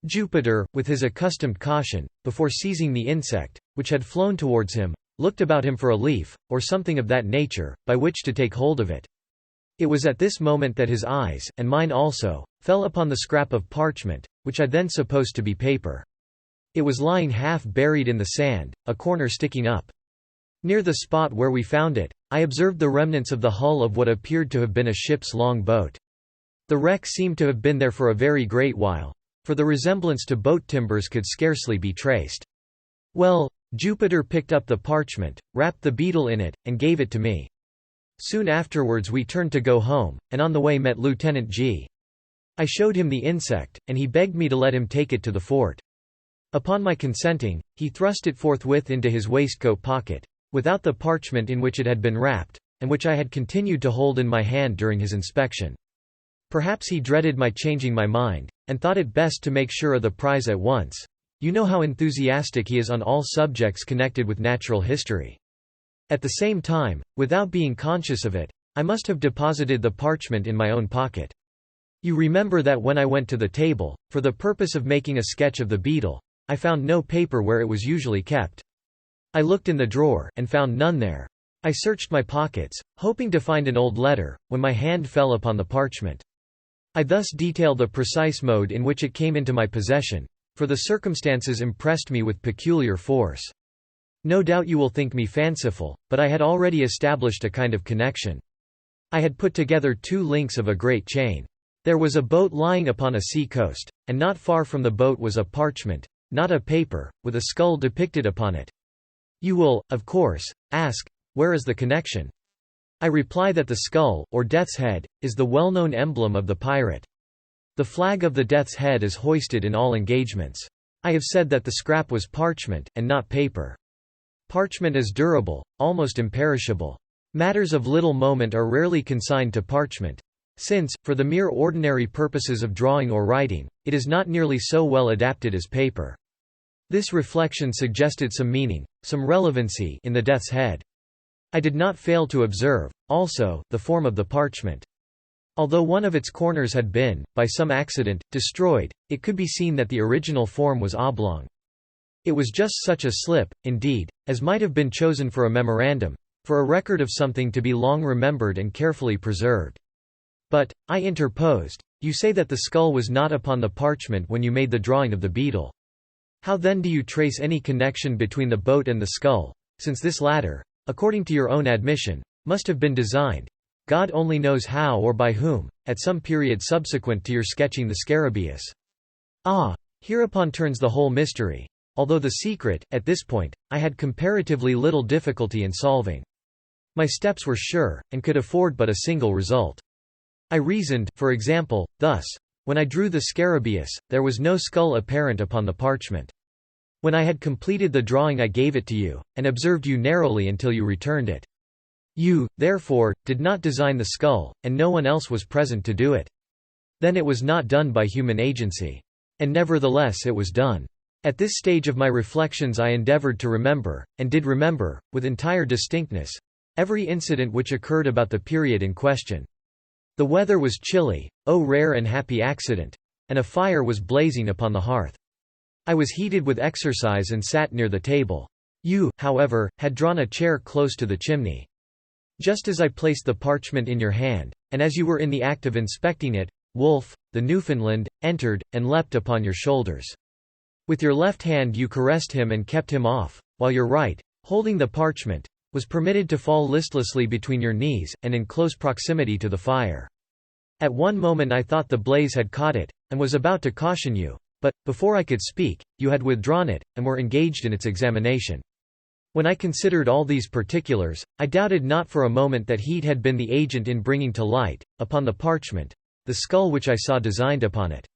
Jupiter, with his accustomed caution, before seizing the insect, which had flown towards him, looked about him for a leaf, or something of that nature, by which to take hold of it. It was at this moment that his eyes, and mine also, fell upon the scrap of parchment, which I then supposed to be paper. It was lying half buried in the sand, a corner sticking up. Near the spot where we found it, I observed the remnants of the hull of what appeared to have been a ship's long boat. The wreck seemed to have been there for a very great while, for the resemblance to boat timbers could scarcely be traced. Well, Jupiter picked up the parchment, wrapped the beetle in it, and gave it to me. Soon afterwards we turned to go home, and on the way met Lieutenant G. I showed him the insect, and he begged me to let him take it to the fort. Upon my consenting, he thrust it forthwith into his waistcoat pocket, without the parchment in which it had been wrapped, and which I had continued to hold in my hand during his inspection. Perhaps he dreaded my changing my mind, and thought it best to make sure of the prize at once. You know how enthusiastic he is on all subjects connected with natural history. At the same time, without being conscious of it, I must have deposited the parchment in my own pocket. You remember that when I went to the table, for the purpose of making a sketch of the beetle, I found no paper where it was usually kept. I looked in the drawer, and found none there. I searched my pockets, hoping to find an old letter, when my hand fell upon the parchment. I thus detail the precise mode in which it came into my possession, for the circumstances impressed me with peculiar force. No doubt you will think me fanciful, but I had already established a kind of connection. I had put together two links of a great chain. There was a boat lying upon a sea coast, and not far from the boat was a parchment, not a paper, with a skull depicted upon it. You will, of course, ask, where is the connection? I reply that the skull, or death's head, is the well-known emblem of the pirate. The flag of the death's head is hoisted in all engagements. I have said that the scrap was parchment, and not paper. Parchment is durable, almost imperishable. Matters of little moment are rarely consigned to parchment, since, for the mere ordinary purposes of drawing or writing, it is not nearly so well adapted as paper. This reflection suggested some meaning, some relevancy in the death's head. I did not fail to observe, also, the form of the parchment. Although one of its corners had been, by some accident, destroyed, it could be seen that the original form was oblong. It was just such a slip, indeed, as might have been chosen for a memorandum, for a record of something to be long remembered and carefully preserved. But, I interposed, you say that the skull was not upon the parchment when you made the drawing of the beetle. How then do you trace any connection between the boat and the skull? since this latter, according to your own admission, must have been designed, God only knows how or by whom, at some period subsequent to your sketching the scarabaeus. Hereupon turns the whole mystery, although the secret, at this point, I had comparatively little difficulty in solving. My steps were sure, and could afford but a single result. I reasoned, for example, thus: when I drew the scarabaeus, there was no skull apparent upon the parchment. When I had completed the drawing I gave it to you, and observed you narrowly until you returned it. You, therefore, did not design the skull, and no one else was present to do it. Then it was not done by human agency. And nevertheless it was done. At this stage of my reflections I endeavored to remember, and did remember, with entire distinctness, every incident which occurred about the period in question. The weather was chilly, oh rare and happy accident, and a fire was blazing upon the hearth. I was heated with exercise and sat near the table. You, however, had drawn a chair close to the chimney. Just as I placed the parchment in your hand, and as you were in the act of inspecting it, Wolf, the Newfoundland, entered, and leapt upon your shoulders. With your left hand you caressed him and kept him off, while your right, holding the parchment, was permitted to fall listlessly between your knees, and in close proximity to the fire. At one moment I thought the blaze had caught it, and was about to caution you, but, before I could speak, you had withdrawn it, and were engaged in its examination. When I considered all these particulars, I doubted not for a moment that heat had been the agent in bringing to light, upon the parchment, the skull which I saw designed upon it.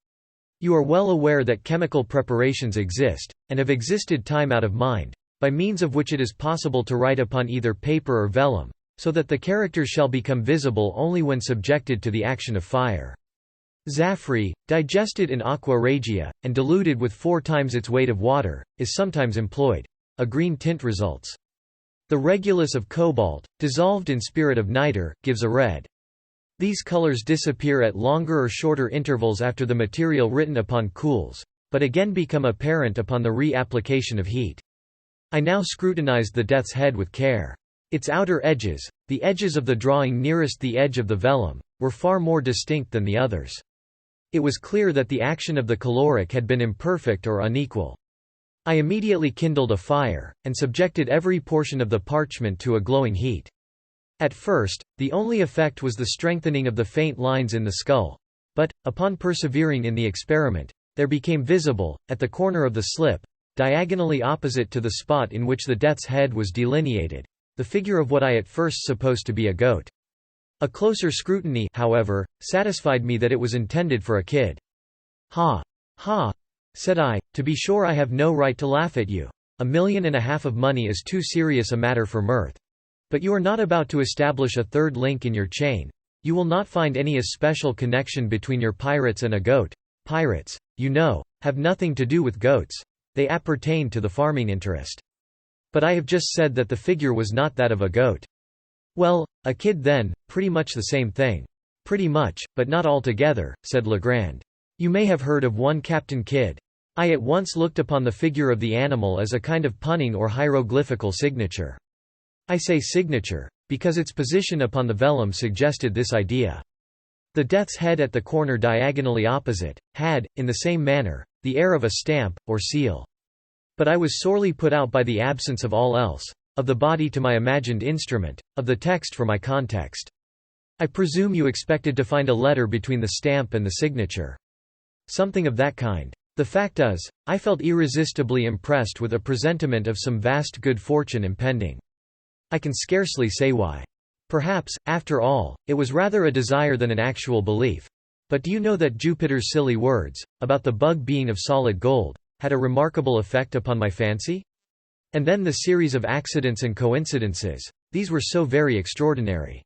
You are well aware that chemical preparations exist, and have existed time out of mind, by means of which it is possible to write upon either paper or vellum, so that the characters shall become visible only when subjected to the action of fire. Zaffre, digested in aqua regia, and diluted with 4 times its weight of water, is sometimes employed. A green tint results. The regulus of cobalt, dissolved in spirit of nitre, gives a red. These colors disappear at longer or shorter intervals after the material written upon cools, but again become apparent upon the re-application of heat. I now scrutinized the death's head with care. Its outer edges, the edges of the drawing nearest the edge of the vellum, were far more distinct than the others. It was clear that the action of the caloric had been imperfect or unequal. I immediately kindled a fire, and subjected every portion of the parchment to a glowing heat. At first, the only effect was the strengthening of the faint lines in the skull, but, upon persevering in the experiment, there became visible, at the corner of the slip, diagonally opposite to the spot in which the death's head was delineated, the figure of what I at first supposed to be a goat. A closer scrutiny, however, satisfied me that it was intended for a kid. "Ha! Ha!" said I, "to be sure I have no right to laugh at you. $1.5 million of money is too serious a matter for mirth. But you are not about to establish a third link in your chain. You will not find any especial connection between your pirates and a goat. Pirates, you know, have nothing to do with goats. They appertain to the farming interest. But I have just said that the figure was not that of a goat." "Well, a kid then, pretty much the same thing." "Pretty much, but not altogether," said Legrand. "You may have heard of one Captain Kidd." I at once looked upon the figure of the animal as a kind of punning or hieroglyphical signature. I say signature, because its position upon the vellum suggested this idea. The death's head at the corner diagonally opposite, had, in the same manner, the air of a stamp, or seal. But I was sorely put out by the absence of all else, of the body to my imagined instrument, of the text for my context. I presume you expected to find a letter between the stamp and the signature. Something of that kind. The fact is, I felt irresistibly impressed with a presentiment of some vast good fortune impending. I can scarcely say why. Perhaps, after all, it was rather a desire than an actual belief. But do you know that Jupiter's silly words, about the bug being of solid gold, had a remarkable effect upon my fancy? And then the series of accidents and coincidences, these were so very extraordinary.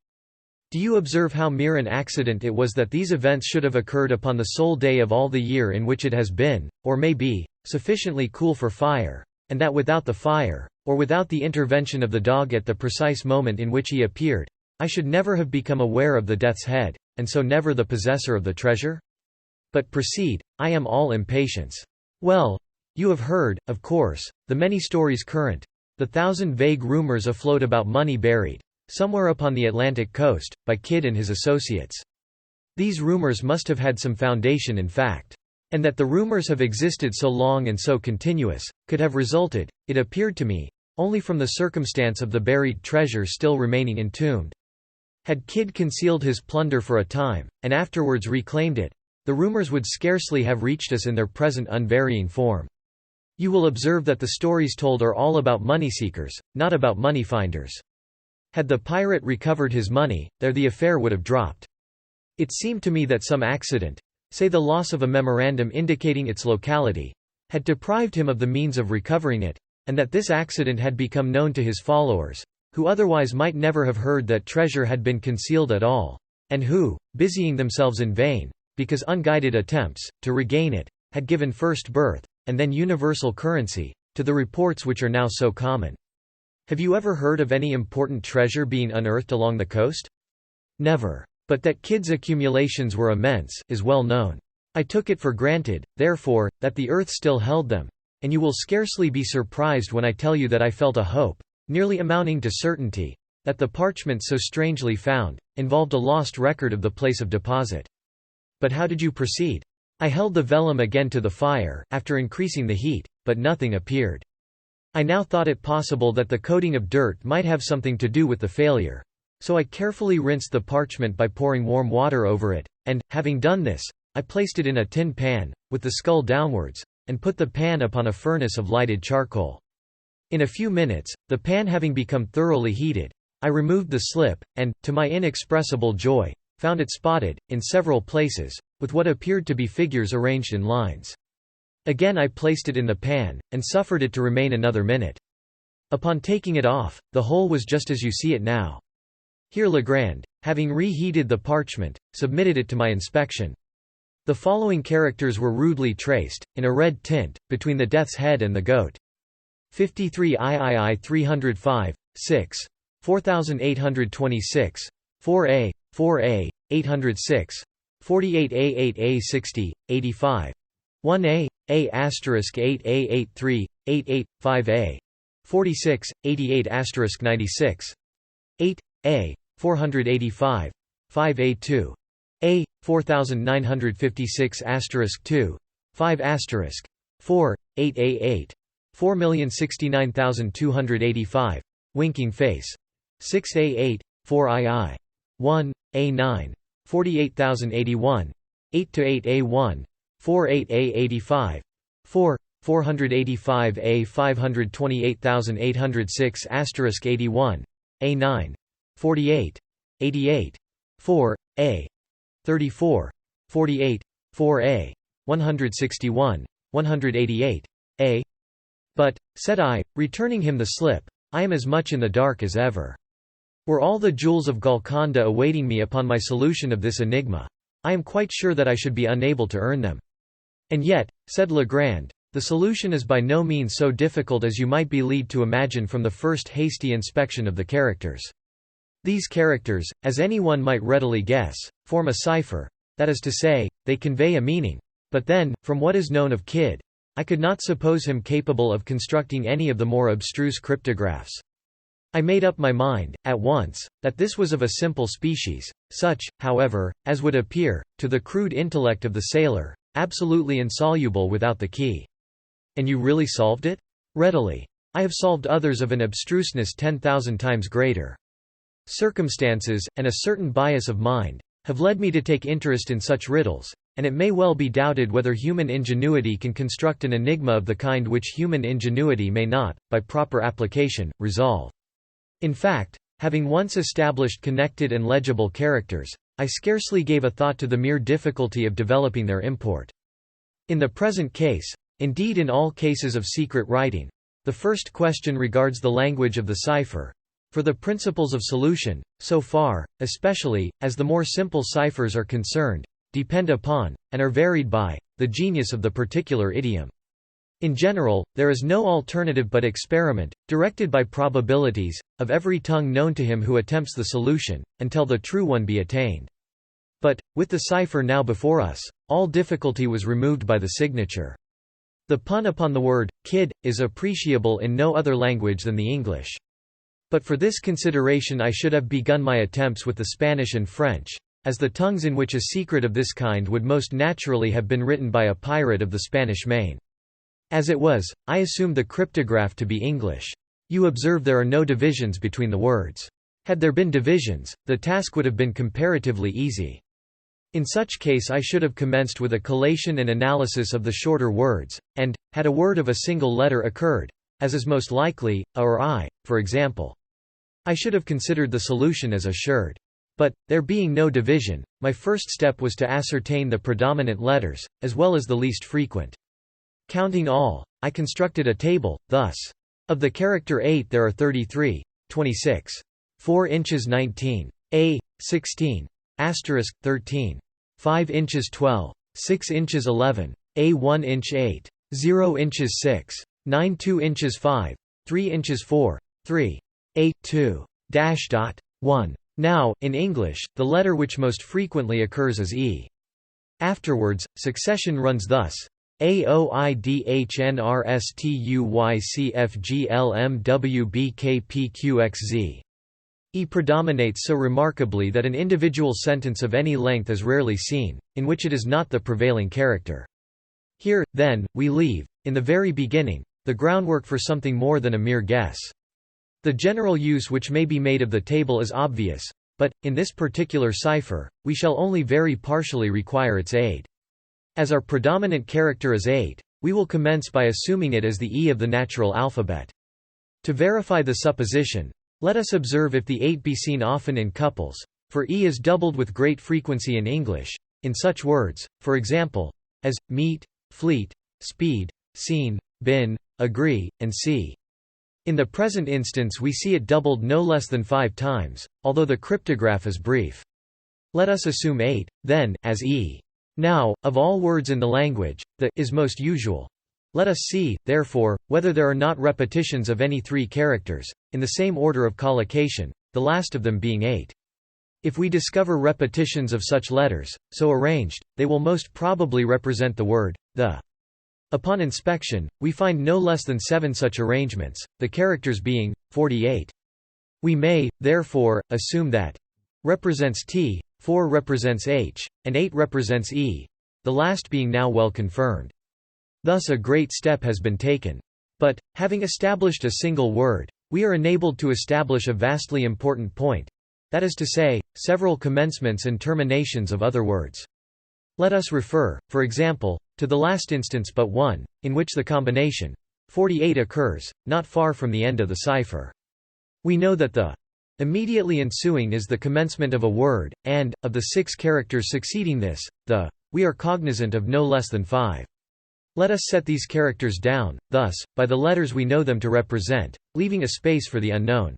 Do you observe how mere an accident it was that these events should have occurred upon the sole day of all the year in which it has been, or may be, sufficiently cool for fire, and that without the fire, or without the intervention of the dog at the precise moment in which he appeared, I should never have become aware of the death's head, and so never the possessor of the treasure? But proceed, I am all impatience. Well, you have heard, of course, the many stories current, the 1,000 vague rumors afloat about money buried, somewhere upon the Atlantic coast, by Kidd and his associates. These rumors must have had some foundation in fact. And that the rumors have existed so long and so continuous, could have resulted, it appeared to me, only from the circumstance of the buried treasure still remaining entombed. Had Kidd concealed his plunder for a time, and afterwards reclaimed it, the rumors would scarcely have reached us in their present unvarying form. You will observe that the stories told are all about money-seekers, not about money-finders. Had the pirate recovered his money, there the affair would have dropped. It seemed to me that some accident, say the loss of a memorandum indicating its locality, had deprived him of the means of recovering it, and that this accident had become known to his followers, who otherwise might never have heard that treasure had been concealed at all, and who, busying themselves in vain, because unguided attempts, to regain it, had given first birth, and then universal currency, to the reports which are now so common. Have you ever heard of any important treasure being unearthed along the coast? Never. But that Kidd's accumulations were immense, is well known. I took it for granted, therefore, that the earth still held them, and you will scarcely be surprised when I tell you that I felt a hope, nearly amounting to certainty, that the parchment so strangely found, involved a lost record of the place of deposit. But how did you proceed? I held the vellum again to the fire, after increasing the heat, but nothing appeared. I now thought it possible that the coating of dirt might have something to do with the failure. So I carefully rinsed the parchment by pouring warm water over it, and, having done this, I placed it in a tin pan, with the skull downwards, and put the pan upon a furnace of lighted charcoal. In a few minutes, the pan having become thoroughly heated, I removed the slip, and, to my inexpressible joy, found it spotted, in several places, with what appeared to be figures arranged in lines. Again I placed it in the pan, and suffered it to remain another minute. Upon taking it off, the whole was just as you see it now. Here Legrand, having reheated the parchment, submitted it to my inspection. The following characters were rudely traced, in a red tint, between the death's head and the goat. 53 III 305, 6. 4826, 4A, 4A, 806, 48A 8A 85, 1A, A** 8A 83, 88, 5A, 46, 88 * 96, 8A, 485, 5A2, A, 4956 * 2, 5 *, 4, 8A8, 4,069,285, winking face, 6A8, 4II, 1, A9, 48,081, 8-8A1, 48A85, 4, 485A 528,806 * 81, A9, 48, 88, 4, A, 34, 48, 4A, 161, 188, A. But, said I, returning him the slip, I am as much in the dark as ever. Were all the jewels of Golconda awaiting me upon my solution of this enigma, I am quite sure that I should be unable to earn them. And yet, said Legrand, the solution is by no means so difficult as you might be led to imagine from the first hasty inspection of the characters. These characters, as anyone might readily guess, form a cipher, that is to say, they convey a meaning. But then, from what is known of Kidd, I could not suppose him capable of constructing any of the more abstruse cryptographs. I made up my mind, at once, that this was of a simple species, such, however, as would appear, to the crude intellect of the sailor, absolutely insoluble without the key. And you really solved it? Readily. I have solved others of an abstruseness 10,000 times greater. Circumstances, and a certain bias of mind, have led me to take interest in such riddles, and it may well be doubted whether human ingenuity can construct an enigma of the kind which human ingenuity may not, by proper application, resolve. In fact, having once established connected and legible characters, I scarcely gave a thought to the mere difficulty of developing their import. In the present case, indeed in all cases of secret writing, the first question regards the language of the cipher. For the principles of solution, so far, especially, as the more simple ciphers are concerned, depend upon, and are varied by, the genius of the particular idiom. In general, there is no alternative but experiment, directed by probabilities, of every tongue known to him who attempts the solution, until the true one be attained. But, with the cipher now before us, all difficulty was removed by the signature. The pun upon the word, Kidd, is appreciable in no other language than the English. But for this consideration I should have begun my attempts with the Spanish and French, as the tongues in which a secret of this kind would most naturally have been written by a pirate of the Spanish Main. As it was, I assumed the cryptograph to be English. You observe there are no divisions between the words. Had there been divisions, the task would have been comparatively easy. In such case I should have commenced with a collation and analysis of the shorter words, and, had a word of a single letter occurred, as is most likely, a or I, for example, I should have considered the solution as assured. But, there being no division, my first step was to ascertain the predominant letters, as well as the least frequent. Counting all, I constructed a table, thus. Of the character 8 there are 33, 26. 4 inches 19. A, 16. Asterisk, 13. 5 inches 12. 6 inches 11. A 1 inch 8. 0 inches 6. 9 2 inches 5. 3 inches 4. 3. A 2. Dash dot 1. Now, in English, the letter which most frequently occurs is E. Afterwards, succession runs thus: AOIDHNRSTUYCFGLMWBKPQXZ. E predominates so remarkably that an individual sentence of any length is rarely seen, in which it is not the prevailing character. Here, then, we leave, in the very beginning, the groundwork for something more than a mere guess. The general use which may be made of the table is obvious, but, in this particular cipher, we shall only very partially require its aid. As our predominant character is 8, we will commence by assuming it as the E of the natural alphabet. To verify the supposition, let us observe if the 8 be seen often in couples, for E is doubled with great frequency in English, in such words, for example, as, meet, fleet, speed, seen, been, agree, and see. In the present instance we see it doubled no less than 5 times, although the cryptograph is brief. Let us assume 8, then, as E. Now, of all words in the language, the is most usual. Let us see, therefore, whether there are not repetitions of any 3 characters, in the same order of collocation, the last of them being 8. If we discover repetitions of such letters, so arranged, they will most probably represent the word, the. Upon inspection, we find no less than 7 such arrangements, the characters being 48. We may, therefore, assume that represents T, 4 represents H, and 8 represents E, the last being now well confirmed. Thus a great step has been taken. But, having established a single word, we are enabled to establish a vastly important point, that is to say, several commencements and terminations of other words. Let us refer, for example, to the last instance but one, in which the combination 48 occurs, not far from the end of the cipher. We know that the immediately ensuing is the commencement of a word, and, of the 6 characters succeeding this, we are cognizant of no less than 5. Let us set these characters down, thus, by the letters we know them to represent, leaving a space for the unknown.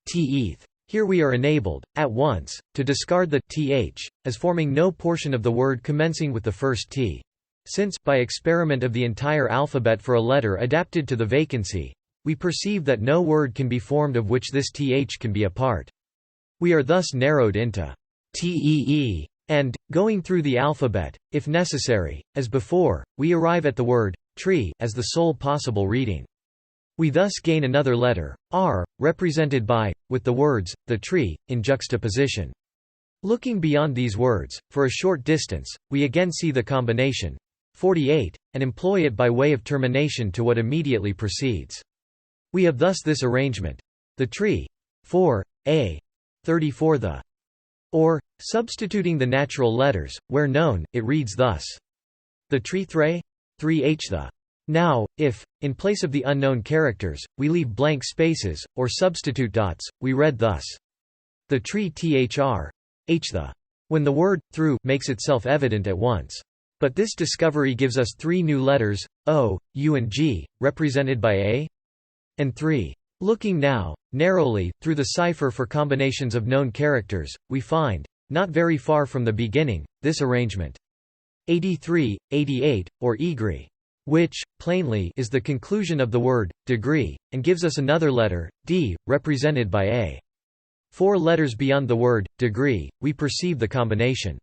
T'eth. Here we are enabled, at once, to discard the th, as forming no portion of the word commencing with the first t. Since, by experiment of the entire alphabet for a letter adapted to the vacancy, we perceive that no word can be formed of which this th can be a part. We are thus narrowed into tee, and, going through the alphabet, if necessary, as before, we arrive at the word tree as the sole possible reading. We thus gain another letter, r, represented by, with the words, the tree, in juxtaposition. Looking beyond these words, for a short distance, we again see the combination 48, and employ it by way of termination to what immediately precedes. We have thus this arrangement: the tree 4, a 34 the. Or, substituting the natural letters, where known, it reads thus: the tree 3 3h the. Now, if, in place of the unknown characters, we leave blank spaces, or substitute dots, we read thus: the tree thr h the. When the word through makes itself evident at once. But this discovery gives us 3 new letters, O, U and G, represented by A and 3. Looking now, narrowly, through the cipher for combinations of known characters, we find, not very far from the beginning, this arrangement: 83, 88, or egri, which, plainly, is the conclusion of the word degree, and gives us another letter, D, represented by A. 4 letters beyond the word degree, we perceive the combination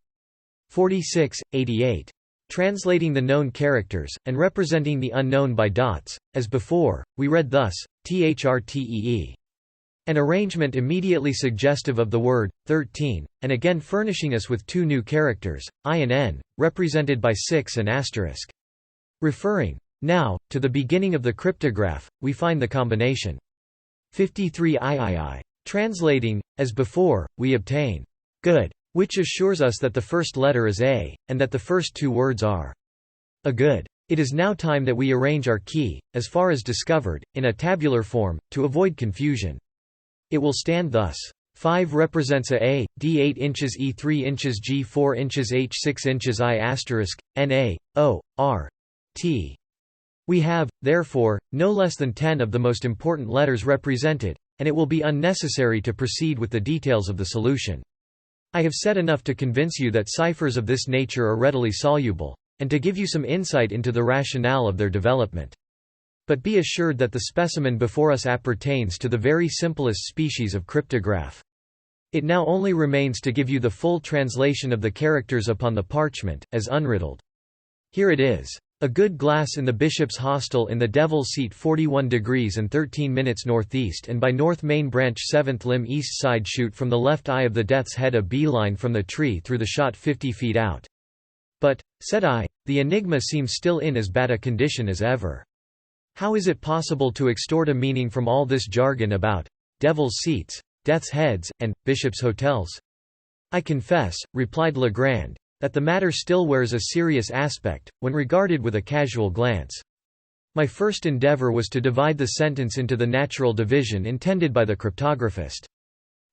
46, 88. Translating the known characters, and representing the unknown by dots, as before, we read thus: thrtee. An arrangement immediately suggestive of the word 13, and again furnishing us with 2 new characters, I and n, represented by 6 and asterisk. Referring, now, to the beginning of the cryptograph, we find the combination 53 III. Translating, as before, we obtain good, which assures us that the first letter is A, and that the first two words are a good. It is now time that we arrange our key, as far as discovered, in a tabular form, to avoid confusion. It will stand thus. 5 represents a, d 8 inches, e 3 inches, g 4 inches, h 6 inches, I asterisk, n a, o, r, t. We have, therefore, no less than 10 of the most important letters represented, and it will be unnecessary to proceed with the details of the solution. I have said enough to convince you that ciphers of this nature are readily soluble, and to give you some insight into the rationale of their development. But be assured that the specimen before us appertains to the very simplest species of cryptograph. It now only remains to give you the full translation of the characters upon the parchment, as unriddled. Here it is. A good glass in the bishop's hostel in the Devil's Seat 41 degrees and 13 minutes northeast and by north main branch 7th limb east side shoot from the left eye of the death's head a beeline from the tree through the shot 50 feet out. But, said I, the enigma seems still in as bad a condition as ever. How is it possible to extort a meaning from all this jargon about devil's seats, death's heads, and bishops' hotels? I confess, replied Legrand, that the matter still wears a serious aspect, when regarded with a casual glance. My first endeavor was to divide the sentence into the natural division intended by the cryptographist.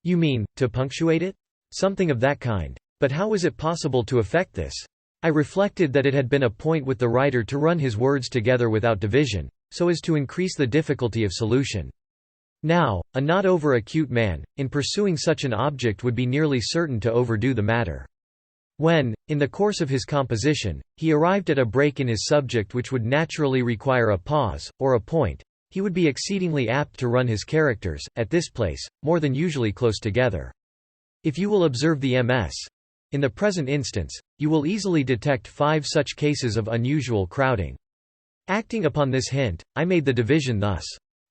You mean, to punctuate it? Something of that kind. But how was it possible to effect this? I reflected that it had been a point with the writer to run his words together without division, so as to increase the difficulty of solution. Now, a not over-acute man, in pursuing such an object would be nearly certain to overdo the matter. When, in the course of his composition, he arrived at a break in his subject which would naturally require a pause, or a point, he would be exceedingly apt to run his characters, at this place, more than usually close together. If you will observe the MS. In the present instance, you will easily detect 5 such cases of unusual crowding. Acting upon this hint, I made the division thus.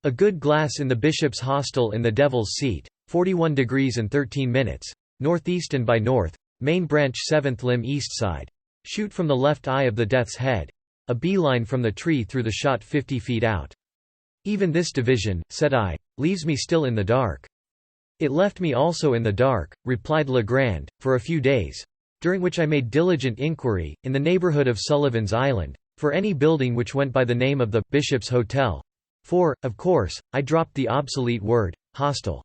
A good glass in the bishop's hostel in the Devil's Seat, 41 degrees and 13 minutes, northeast and by north, main branch 7th limb east side. Shoot from the left eye of the death's head. A beeline from the tree through the shot 50 feet out. Even this division, said I, leaves me still in the dark. It left me also in the dark, replied Legrand, for a few days, during which I made diligent inquiry, in the neighborhood of Sullivan's Island, for any building which went by the name of the Bishop's Hotel. For, of course, I dropped the obsolete word, hostel.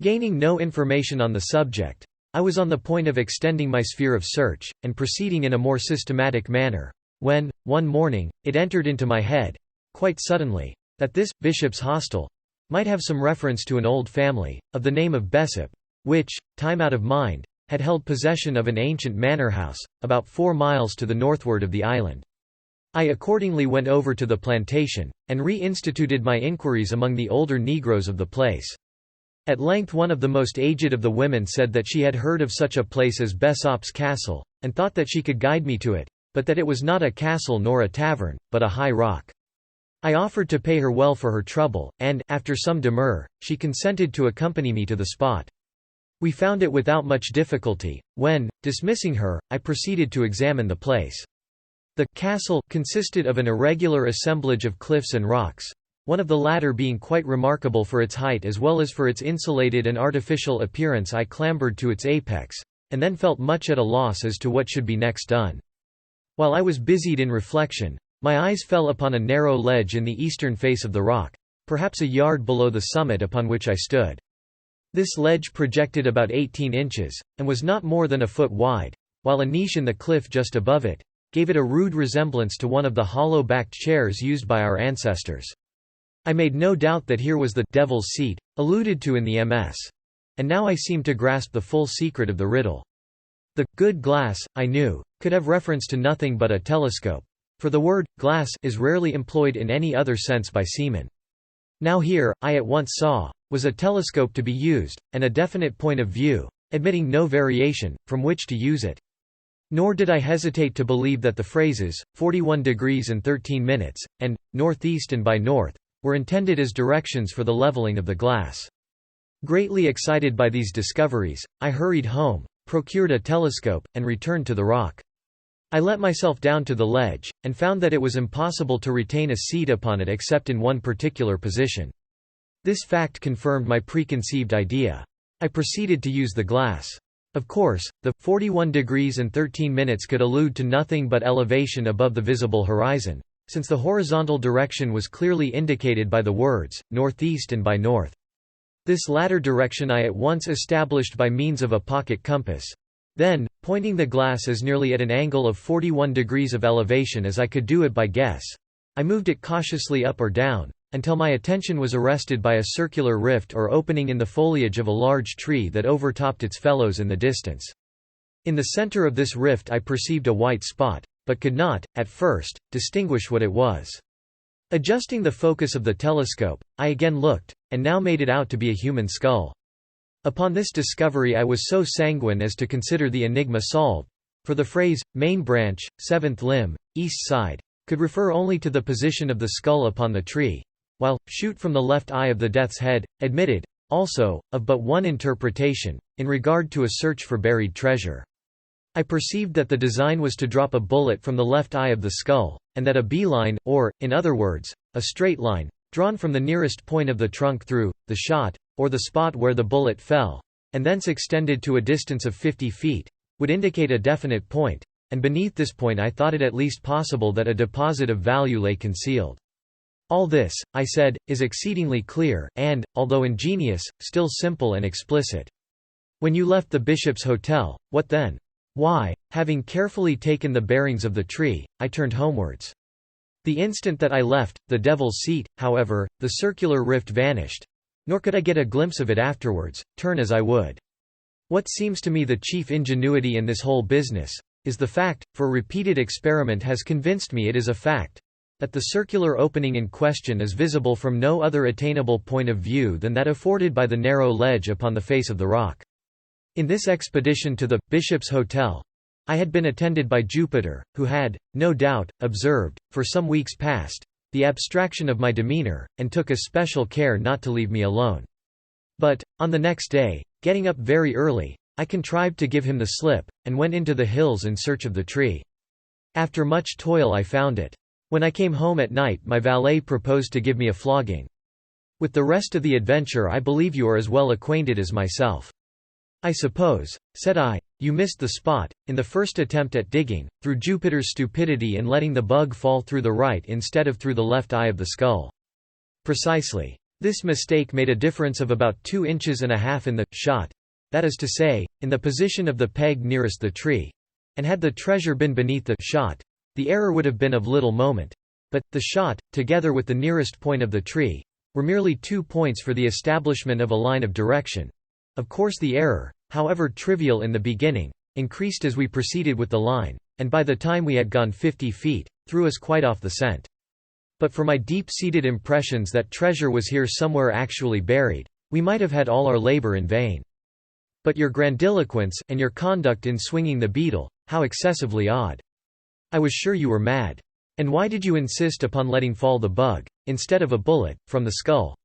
Gaining no information on the subject, I was on the point of extending my sphere of search, and proceeding in a more systematic manner, when, one morning, it entered into my head, quite suddenly, that this bishop's hostel might have some reference to an old family, of the name of Bessop, which, time out of mind, had held possession of an ancient manor house, about 4 miles to the northward of the island. I accordingly went over to the plantation, and re-instituted my inquiries among the older Negroes of the place. At length one of the most aged of the women said that she had heard of such a place as Bessop's Castle, and thought that she could guide me to it, but that it was not a castle nor a tavern, but a high rock. I offered to pay her well for her trouble, and, after some demur, she consented to accompany me to the spot. We found it without much difficulty, when, dismissing her, I proceeded to examine the place. The castle consisted of an irregular assemblage of cliffs and rocks, one of the latter being quite remarkable for its height as well as for its insulated and artificial appearance. I clambered to its apex, and then felt much at a loss as to what should be next done. While I was busied in reflection, my eyes fell upon a narrow ledge in the eastern face of the rock, perhaps a yard below the summit upon which I stood. This ledge projected about 18 inches, and was not more than a foot wide, while a niche in the cliff just above it gave it a rude resemblance to one of the hollow-backed chairs used by our ancestors. I made no doubt that here was the Devil's Seat, alluded to in the MS. And now I seemed to grasp the full secret of the riddle. The good glass, I knew, could have reference to nothing but a telescope, for the word glass is rarely employed in any other sense by seamen. Now here, I at once saw, was a telescope to be used, and a definite point of view, admitting no variation, from which to use it. Nor did I hesitate to believe that the phrases, 41 degrees and 13 minutes, and, northeast and by north, were intended as directions for the leveling of the glass. Greatly excited by these discoveries, I hurried home, procured a telescope, and returned to the rock. I let myself down to the ledge, and found that it was impossible to retain a seat upon it except in one particular position. This fact confirmed my preconceived idea. I proceeded to use the glass. Of course, the 41 degrees and 13 minutes could allude to nothing but elevation above the visible horizon, since the horizontal direction was clearly indicated by the words, northeast and by north. This latter direction I at once established by means of a pocket compass. Then, pointing the glass as nearly at an angle of 41 degrees of elevation as I could do it by guess, I moved it cautiously up or down, until my attention was arrested by a circular rift or opening in the foliage of a large tree that overtopped its fellows in the distance. In the center of this rift I perceived a white spot, but could not, at first, distinguish what it was. Adjusting the focus of the telescope, I again looked, and now made it out to be a human skull. Upon this discovery I was so sanguine as to consider the enigma solved, for the phrase, main branch, seventh limb, east side, could refer only to the position of the skull upon the tree, while, shoot from the left eye of the death's head, admitted, also, of but one interpretation, in regard to a search for buried treasure. I perceived that the design was to drop a bullet from the left eye of the skull, and that a beeline, or, in other words, a straight line, drawn from the nearest point of the trunk through the shot, or the spot where the bullet fell, and thence extended to a distance of 50 feet, would indicate a definite point, and beneath this point I thought it at least possible that a deposit of value lay concealed. All this, I said, is exceedingly clear, and, although ingenious, still simple and explicit. When you left the Bishop's Hotel, what then? Why, having carefully taken the bearings of the tree, I turned homewards. The instant that I left the Devil's Seat, however, the circular rift vanished, nor could I get a glimpse of it afterwards, turn as I would. What seems to me the chief ingenuity in this whole business, is the fact, for repeated experiment has convinced me it is a fact, that the circular opening in question is visible from no other attainable point of view than that afforded by the narrow ledge upon the face of the rock. In this expedition to the Bishop's Hotel, I had been attended by Jupiter, who had, no doubt, observed, for some weeks past, the abstraction of my demeanor, and took especial care not to leave me alone. But, on the next day, getting up very early, I contrived to give him the slip, and went into the hills in search of the tree. After much toil I found it. When I came home at night my valet proposed to give me a flogging. With the rest of the adventure I believe you are as well acquainted as myself. I suppose, said I, you missed the spot, in the first attempt at digging, through Jupiter's stupidity in letting the bug fall through the right instead of through the left eye of the skull. Precisely. This mistake made a difference of about 2.5 inches in the shot, that is to say, in the position of the peg nearest the tree, and had the treasure been beneath the shot, the error would have been of little moment. But, the shot, together with the nearest point of the tree, were merely 2 points for the establishment of a line of direction. Of course the error, however trivial in the beginning, increased as we proceeded with the line, and by the time we had gone 50 feet, threw us quite off the scent. But for my deep-seated impressions that treasure was here somewhere actually buried, we might have had all our labor in vain. But your grandiloquence, and your conduct in swinging the beetle, how excessively odd. I was sure you were mad. And why did you insist upon letting fall the bug, instead of a bullet, from the skull?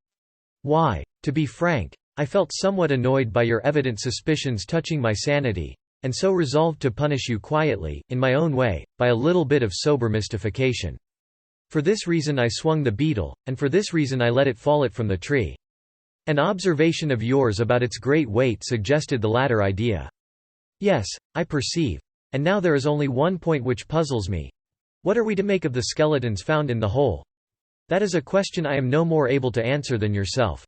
Why, to be frank, I felt somewhat annoyed by your evident suspicions touching my sanity, and so resolved to punish you quietly, in my own way, by a little bit of sober mystification. For this reason I swung the beetle, and for this reason I let it fall from the tree. An observation of yours about its great weight suggested the latter idea. Yes, I perceive. And now there is only one point which puzzles me. What are we to make of the skeletons found in the hole? That is a question I am no more able to answer than yourself.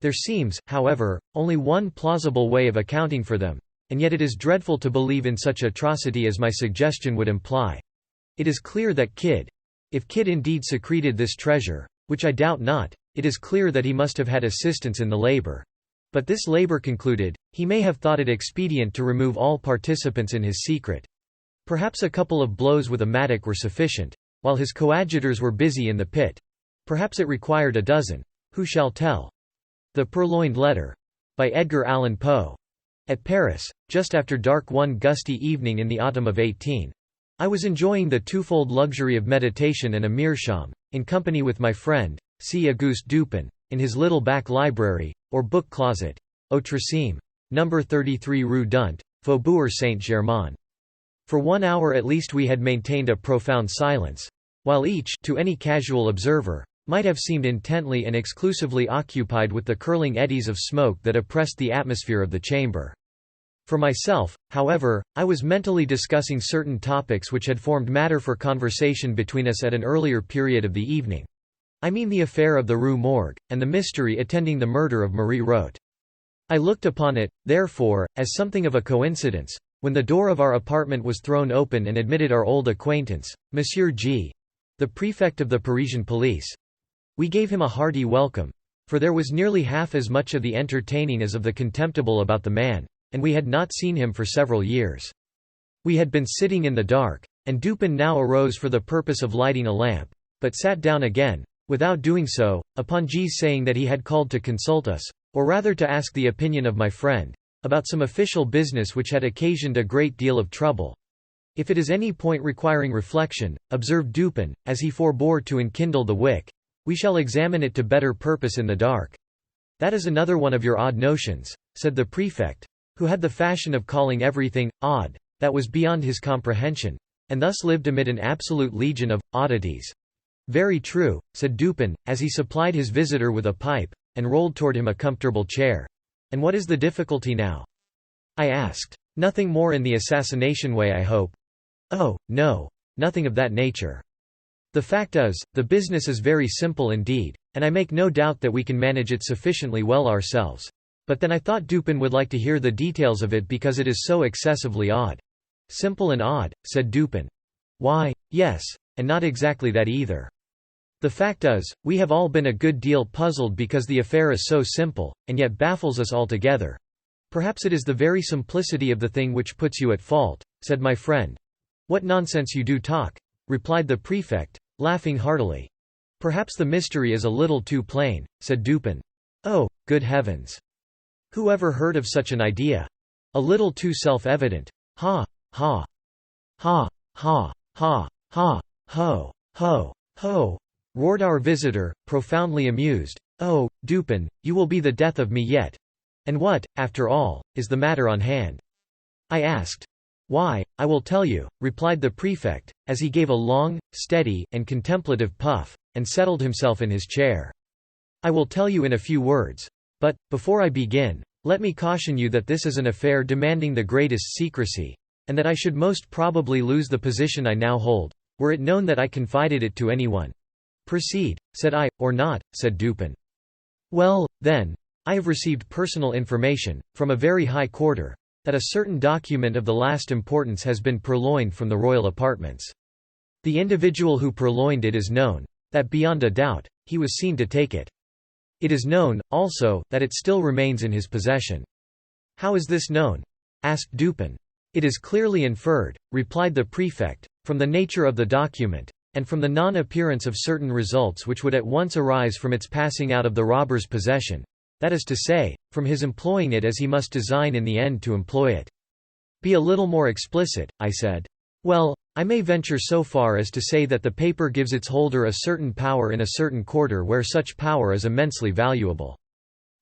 There seems, however, only one plausible way of accounting for them, and yet it is dreadful to believe in such atrocity as my suggestion would imply. It is clear that if Kidd indeed secreted this treasure, which I doubt not, it is clear that he must have had assistance in the labor. But this labor concluded, he may have thought it expedient to remove all participants in his secret. Perhaps a couple of blows with a mattock were sufficient, while his coadjutors were busy in the pit. Perhaps it required a dozen. Who shall tell? The Purloined Letter. By Edgar Allan Poe. At Paris, just after dark one gusty evening in the autumn of 18. I was enjoying the twofold luxury of meditation and a meerschaum, in company with my friend, C. Auguste Dupin, in his little back library, or book closet, au Tresime, No. 33 Rue Dunt, Faubourg Saint-Germain. For 1 hour at least we had maintained a profound silence, while each, to any casual observer, might have seemed intently and exclusively occupied with the curling eddies of smoke that oppressed the atmosphere of the chamber. For myself, however, I was mentally discussing certain topics which had formed matter for conversation between us at an earlier period of the evening. I mean the affair of the Rue Morgue, and the mystery attending the murder of Marie Rote. I looked upon it, therefore, as something of a coincidence, when the door of our apartment was thrown open and admitted our old acquaintance, Monsieur G., the prefect of the Parisian police. We gave him a hearty welcome, for there was nearly half as much of the entertaining as of the contemptible about the man, and we had not seen him for several years. We had been sitting in the dark, and Dupin now arose for the purpose of lighting a lamp, but sat down again, without doing so, upon G's saying that he had called to consult us, or rather to ask the opinion of my friend, about some official business which had occasioned a great deal of trouble. If it is any point requiring reflection, observed Dupin, as he forbore to enkindle the wick, we shall examine it to better purpose in the dark. That is another one of your odd notions, said the prefect, who had the fashion of calling everything odd that was beyond his comprehension, and thus lived amid an absolute legion of oddities. Very true, said Dupin, as he supplied his visitor with a pipe, and rolled toward him a comfortable chair. And what is the difficulty now? I asked. Nothing more in the assassination way, I hope. Oh, no. Nothing of that nature. The fact is, the business is very simple indeed, and I make no doubt that we can manage it sufficiently well ourselves. But then I thought Dupin would like to hear the details of it because it is so excessively odd. Simple and odd, said Dupin. Why, yes, and not exactly that either. The fact is, we have all been a good deal puzzled because the affair is so simple, and yet baffles us altogether. Perhaps it is the very simplicity of the thing which puts you at fault, said my friend. What nonsense you do talk, replied the prefect, laughing heartily. Perhaps the mystery is a little too plain, said Dupin. Oh, good heavens! Who ever heard of such an idea? A little too self-evident. Ha, ha, ha, ha, ha, ha, ho, ho, ho, roared our visitor, profoundly amused. Oh, Dupin, you will be the death of me yet. And what, after all, is the matter on hand? I asked. Why, I will tell you, replied the prefect, as he gave a long, steady, and contemplative puff, and settled himself in his chair. I will tell you in a few words. But, before I begin, let me caution you that this is an affair demanding the greatest secrecy, and that I should most probably lose the position I now hold, were it known that I confided it to anyone. Proceed, said I, or not, said Dupin. Well, then, I have received personal information, from a very high quarter, that a certain document of the last importance has been purloined from the royal apartments. The individual who purloined it is known, that beyond a doubt, he was seen to take it. It is known, also, that it still remains in his possession. How is this known? Asked Dupin. It is clearly inferred, replied the prefect, from the nature of the document, and from the non-appearance of certain results which would at once arise from its passing out of the robber's possession. That is to say, from his employing it as he must design in the end to employ it. Be a little more explicit, I said. Well, I may venture so far as to say that the paper gives its holder a certain power in a certain quarter where such power is immensely valuable.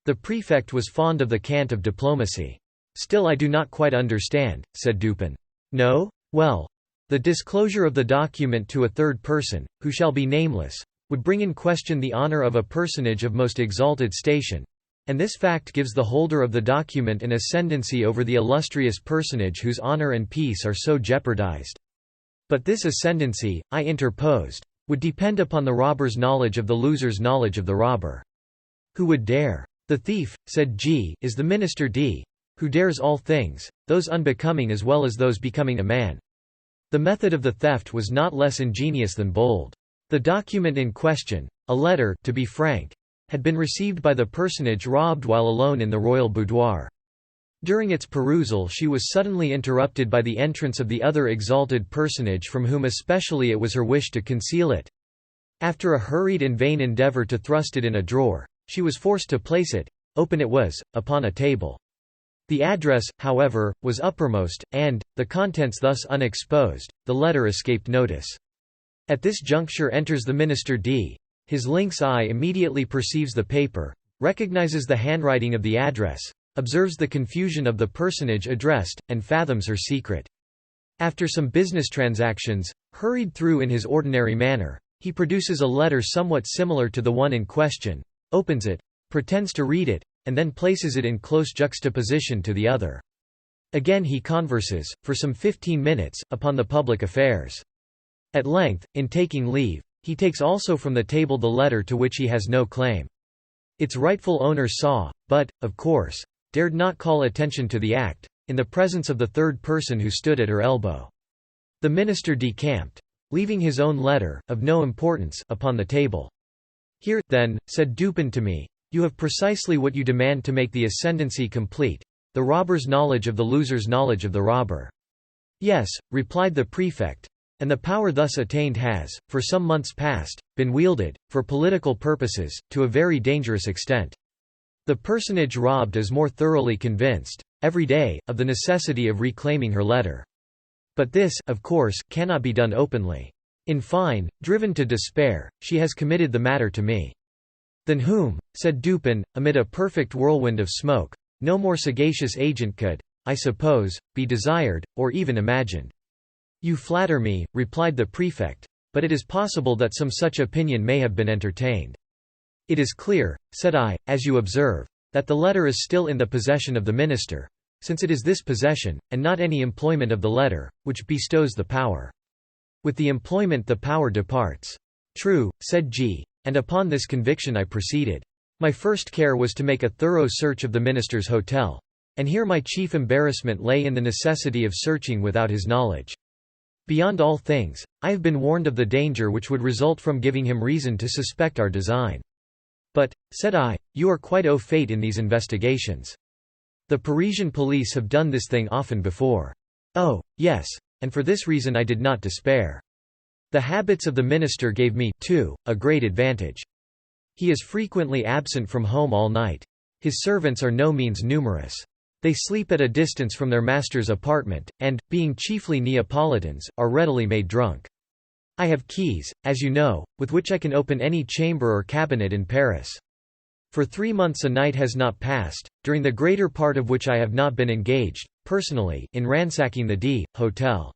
The prefect was fond of the cant of diplomacy. Still I do not quite understand, said Dupin. No? Well, the disclosure of the document to a third person, who shall be nameless, would bring in question the honor of a personage of most exalted station. And this fact gives the holder of the document an ascendancy over the illustrious personage whose honor and peace are so jeopardized. But this ascendancy, I interposed, would depend upon the robber's knowledge of the loser's knowledge of the robber. Who would dare? The thief, said G., is the minister D., who dares all things, those unbecoming as well as those becoming a man. The method of the theft was not less ingenious than bold. The document in question, a letter, to be frank, had been received by the personage robbed while alone in the royal boudoir. During its perusal she was suddenly interrupted by the entrance of the other exalted personage from whom especially it was her wish to conceal it. After a hurried and vain endeavour to thrust it in a drawer, she was forced to place it, open it was, upon a table. The address, however, was uppermost, and, the contents thus unexposed, the letter escaped notice. At this juncture enters the minister D. His lynx eye immediately perceives the paper, recognizes the handwriting of the address, observes the confusion of the personage addressed, and fathoms her secret. After some business transactions, hurried through in his ordinary manner, He produces a letter somewhat similar to the one in question, opens it, pretends to read it, and then places it in close juxtaposition to the other. Again he converses, for some 15 minutes, upon the public affairs. At length, in taking leave, he takes also from the table the letter to which he has no claim. Its rightful owner saw, but, of course, dared not call attention to the act, in the presence of the third person who stood at her elbow. The minister decamped, leaving his own letter, of no importance, upon the table. "Here, then," said Dupin to me, "you have precisely what you demand to make the ascendancy complete, the robber's knowledge of the loser's knowledge of the robber." "Yes," replied the prefect, "and the power thus attained has, for some months past, been wielded, for political purposes, to a very dangerous extent. The personage robbed is more thoroughly convinced, every day, of the necessity of reclaiming her letter. But this, of course, cannot be done openly. In fine, driven to despair, she has committed the matter to me." "Than whom," said Dupin, amid a perfect whirlwind of smoke, "no more sagacious agent could, I suppose, be desired, or even imagined." "You flatter me," replied the prefect, "but it is possible that some such opinion may have been entertained." "It is clear," said I, "as you observe, that the letter is still in the possession of the minister, since it is this possession, and not any employment of the letter, which bestows the power. With the employment the power departs." "True," said G. And upon this conviction I proceeded. My first care was to make a thorough search of the minister's hotel. And here my chief embarrassment lay in the necessity of searching without his knowledge. Beyond all things, I have been warned of the danger which would result from giving him reason to suspect our design. "But," said I, "you are quite au fait in these investigations. The Parisian police have done this thing often before." "Oh, yes, and for this reason I did not despair. The habits of the minister gave me, too, a great advantage. He is frequently absent from home all night. His servants are no means numerous. They sleep at a distance from their master's apartment, and, being chiefly Neapolitans, are readily made drunk. I have keys, as you know, with which I can open any chamber or cabinet in Paris. For 3 months a night has not passed, during the greater part of which I have not been engaged, personally, in ransacking the hotel.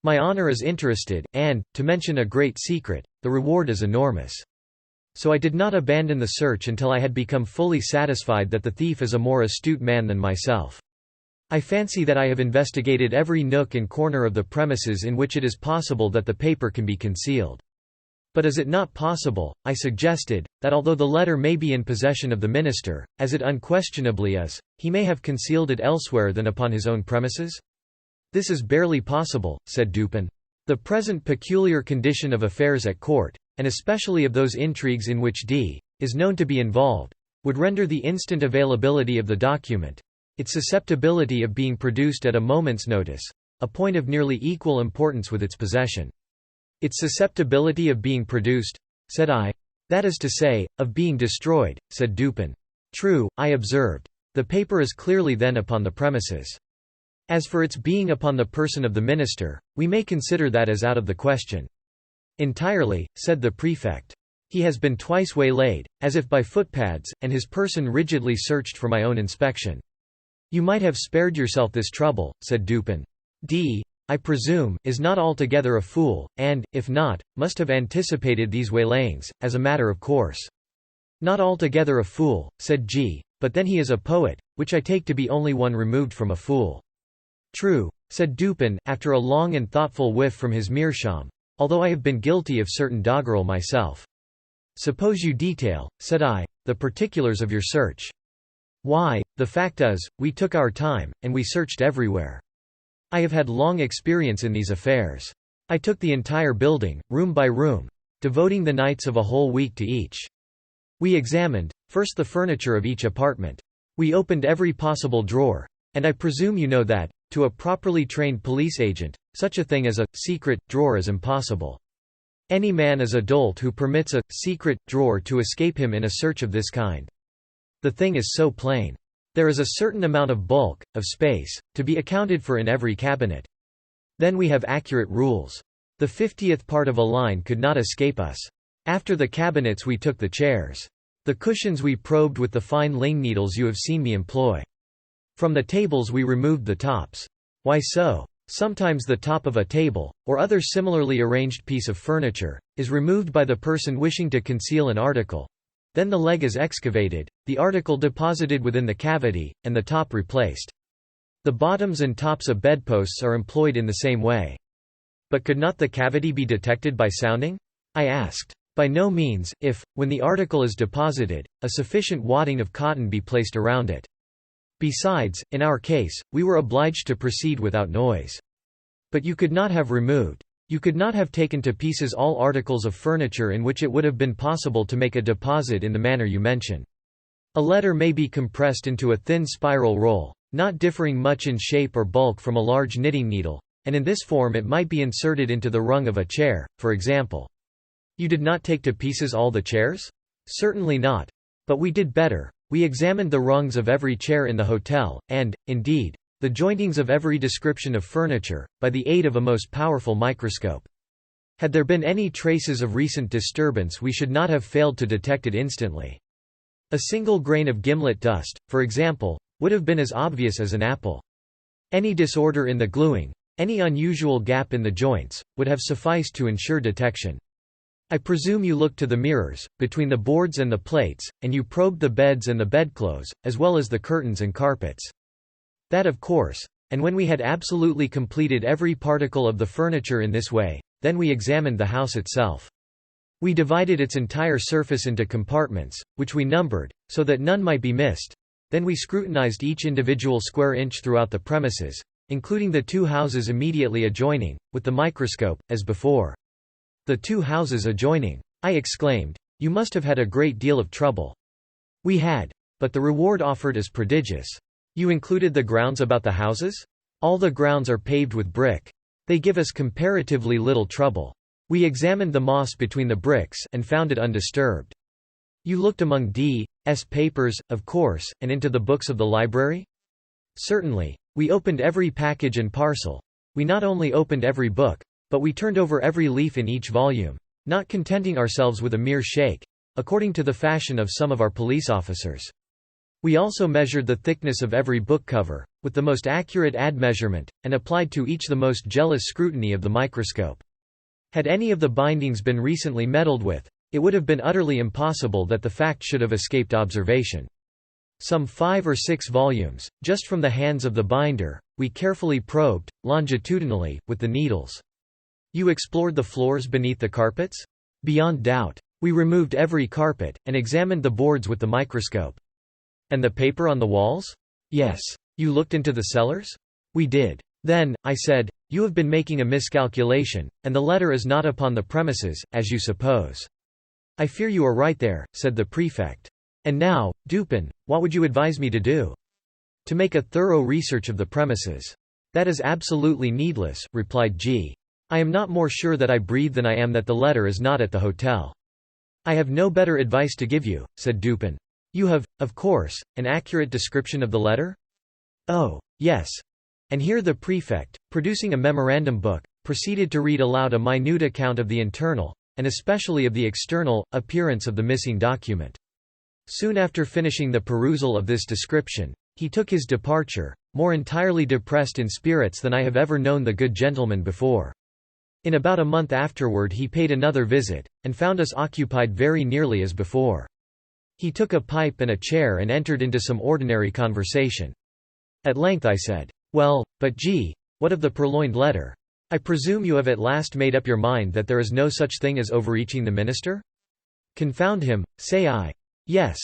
My honor is interested, and, to mention a great secret, the reward is enormous. So I did not abandon the search until I had become fully satisfied that the thief is a more astute man than myself. I fancy that I have investigated every nook and corner of the premises in which it is possible that the paper can be concealed. But is it not possible, I suggested, that although the letter may be in possession of the minister, as it unquestionably is, he may have concealed it elsewhere than upon his own premises? This is barely possible, said Dupin. The present peculiar condition of affairs at court, and especially of those intrigues in which D. is known to be involved, would render the instant availability of the document, its susceptibility of being produced at a moment's notice, a point of nearly equal importance with its possession. Its susceptibility of being produced, said I. That is to say, of being destroyed, said Dupin. True, I observed. The paper is clearly then upon the premises. As for its being upon the person of the minister, we may consider that as out of the question. Entirely, said the prefect. He has been twice waylaid, as if by footpads, and his person rigidly searched for my own inspection. You might have spared yourself this trouble, said Dupin. D., I presume, is not altogether a fool, and, if not, must have anticipated these waylayings, as a matter of course. Not altogether a fool, said G., but then he is a poet, which I take to be only one removed from a fool. True, said Dupin, after a long and thoughtful whiff from his meerschaum, although I have been guilty of certain doggerel myself. Suppose you detail, said I, the particulars of your search. Why, the fact is, we took our time, and we searched everywhere. I have had long experience in these affairs. I took the entire building, room by room, devoting the nights of a whole week to each. We examined, first the furniture of each apartment. We opened every possible drawer, and I presume you know that, to a properly trained police agent, such a thing as a secret drawer is impossible. Any man is a dolt who permits a secret drawer to escape him in a search of this kind. The thing is so plain. There is a certain amount of bulk, of space, to be accounted for in every cabinet. Then we have accurate rules. The 50th part of a line could not escape us. After the cabinets we took the chairs. The cushions we probed with the fine ling needles you have seen me employ. From the tables we removed the tops. Why so? Sometimes the top of a table, or other similarly arranged piece of furniture, is removed by the person wishing to conceal an article. Then the leg is excavated, the article deposited within the cavity, and the top replaced. The bottoms and tops of bedposts are employed in the same way. But could not the cavity be detected by sounding? I asked. By no means, if, when the article is deposited, a sufficient wadding of cotton be placed around it. Besides, in our case, we were obliged to proceed without noise. But you could not have removed. You could not have taken to pieces all articles of furniture in which it would have been possible to make a deposit in the manner you mention. A letter may be compressed into a thin spiral roll, not differing much in shape or bulk from a large knitting needle, and in this form it might be inserted into the rung of a chair, for example. You did not take to pieces all the chairs? Certainly not. But we did better. We examined the rungs of every chair in the hotel, and, indeed, the jointings of every description of furniture, by the aid of a most powerful microscope. Had there been any traces of recent disturbance, we should not have failed to detect it instantly. A single grain of gimlet dust, for example, would have been as obvious as an apple. Any disorder in the gluing, any unusual gap in the joints, would have sufficed to ensure detection. I presume you looked to the mirrors, between the boards and the plates, and you probed the beds and the bedclothes, as well as the curtains and carpets. That of course. And when we had absolutely completed every particle of the furniture in this way, then we examined the house itself. We divided its entire surface into compartments, which we numbered, so that none might be missed. Then we scrutinized each individual square inch throughout the premises, including the two houses immediately adjoining, with the microscope, as before. The two houses adjoining! I exclaimed. You must have had a great deal of trouble. We had. But the reward offered is prodigious. You included the grounds about the houses? All the grounds are paved with brick. They give us comparatively little trouble. We examined the moss between the bricks and found it undisturbed. You looked among D.'s papers, of course, and into the books of the library? Certainly. We opened every package and parcel. We not only opened every book, but we turned over every leaf in each volume, not contenting ourselves with a mere shake, according to the fashion of some of our police officers. We also measured the thickness of every book cover, with the most accurate measurement, and applied to each the most jealous scrutiny of the microscope. Had any of the bindings been recently meddled with, it would have been utterly impossible that the fact should have escaped observation. Some 5 or 6 volumes, just from the hands of the binder, we carefully probed, longitudinally, with the needles. You explored the floors beneath the carpets? Beyond doubt. We removed every carpet, and examined the boards with the microscope. And the paper on the walls? Yes. You looked into the cellars? We did. Then, I said, you have been making a miscalculation, and the letter is not upon the premises, as you suppose. I fear you are right there, said the prefect. And now, Dupin, what would you advise me to do? To make a thorough research of the premises. That is absolutely needless, replied G. I am not more sure that I breathe than I am that the letter is not at the hotel. I have no better advice to give you, said Dupin. You have, of course, an accurate description of the letter? Oh, yes. And here the prefect, producing a memorandum book, proceeded to read aloud a minute account of the internal, and especially of the external, appearance of the missing document. Soon after finishing the perusal of this description, he took his departure, more entirely depressed in spirits than I have ever known the good gentleman before. In about a month afterward he paid another visit, and found us occupied very nearly as before. He took a pipe and a chair and entered into some ordinary conversation. At length I said, "Well, but G, what of the purloined letter? I presume you have at last made up your mind that there is no such thing as overreaching the minister?" "Confound him, say I. Yes.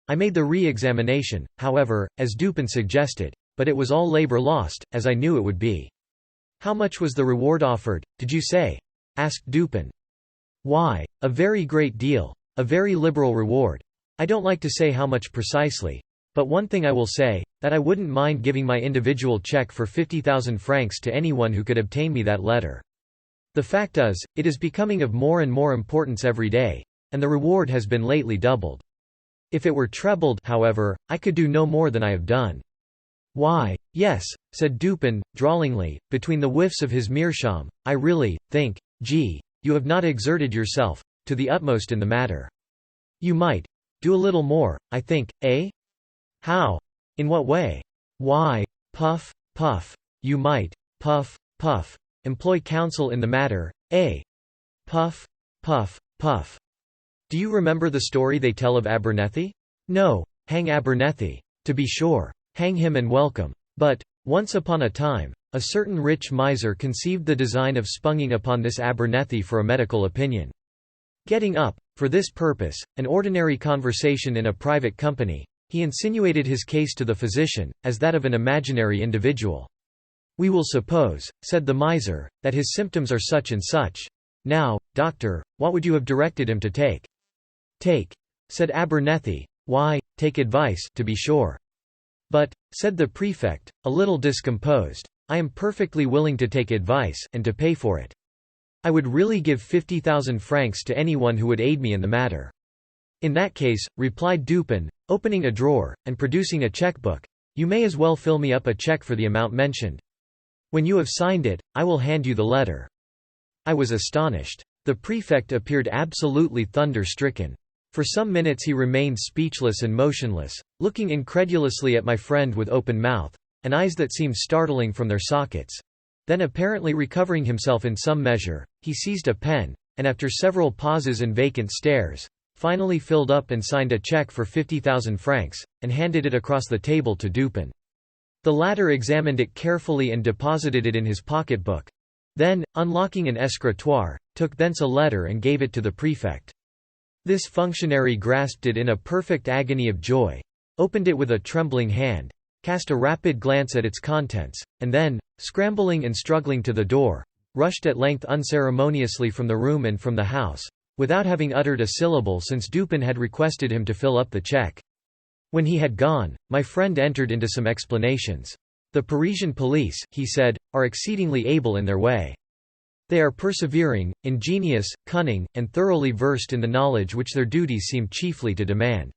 I made the re-examination, however, as Dupin suggested, but it was all labor lost, as I knew it would be." "How much was the reward offered, did you say?" asked Dupin. "Why, a very great deal. A very liberal reward. I don't like to say how much precisely. But one thing I will say, that I wouldn't mind giving my individual check for 50,000 francs to anyone who could obtain me that letter. The fact is, it is becoming of more and more importance every day, and the reward has been lately doubled. If it were trebled, however, I could do no more than I have done." "Why, yes," said Dupin, drawlingly, between the whiffs of his meerschaum, "I really think, G, you have not exerted yourself to the utmost in the matter. You might do a little more, I think, eh?" "How? In what way?" "Why, puff, puff. You might puff, puff, employ counsel in the matter, a. Puff, puff, puff. Do you remember the story they tell of Abernethy? No, hang Abernethy. To be sure. Hang him and welcome. But, once upon a time, a certain rich miser conceived the design of spunging upon this Abernethy for a medical opinion. Getting up, for this purpose, an ordinary conversation in a private company, he insinuated his case to the physician, as that of an imaginary individual. "We will suppose," said the miser, "that his symptoms are such and such. Now, doctor, what would you have directed him to take?" "Take," said Abernethy, "why, take advice, to be sure." "But," said the prefect, a little discomposed, "I am perfectly willing to take advice, and to pay for it. I would really give 50,000 francs to anyone who would aid me in the matter." "In that case," replied Dupin, opening a drawer, and producing a checkbook, "you may as well fill me up a check for the amount mentioned. When you have signed it, I will hand you the letter." I was astonished. The prefect appeared absolutely thunder-stricken. For some minutes he remained speechless and motionless, looking incredulously at my friend with open mouth, and eyes that seemed startling from their sockets. Then, apparently recovering himself in some measure, he seized a pen, and after several pauses and vacant stares, finally filled up and signed a check for 50,000 francs, and handed it across the table to Dupin. The latter examined it carefully and deposited it in his pocket-book. Then, unlocking an escritoire, took thence a letter and gave it to the prefect. This functionary grasped it in a perfect agony of joy, opened it with a trembling hand, cast a rapid glance at its contents, and then, scrambling and struggling to the door, rushed at length unceremoniously from the room and from the house, without having uttered a syllable since Dupin had requested him to fill up the check. When he had gone, my friend entered into some explanations. "The Parisian police," he said, "are exceedingly able in their way. They are persevering, ingenious, cunning, and thoroughly versed in the knowledge which their duties seem chiefly to demand.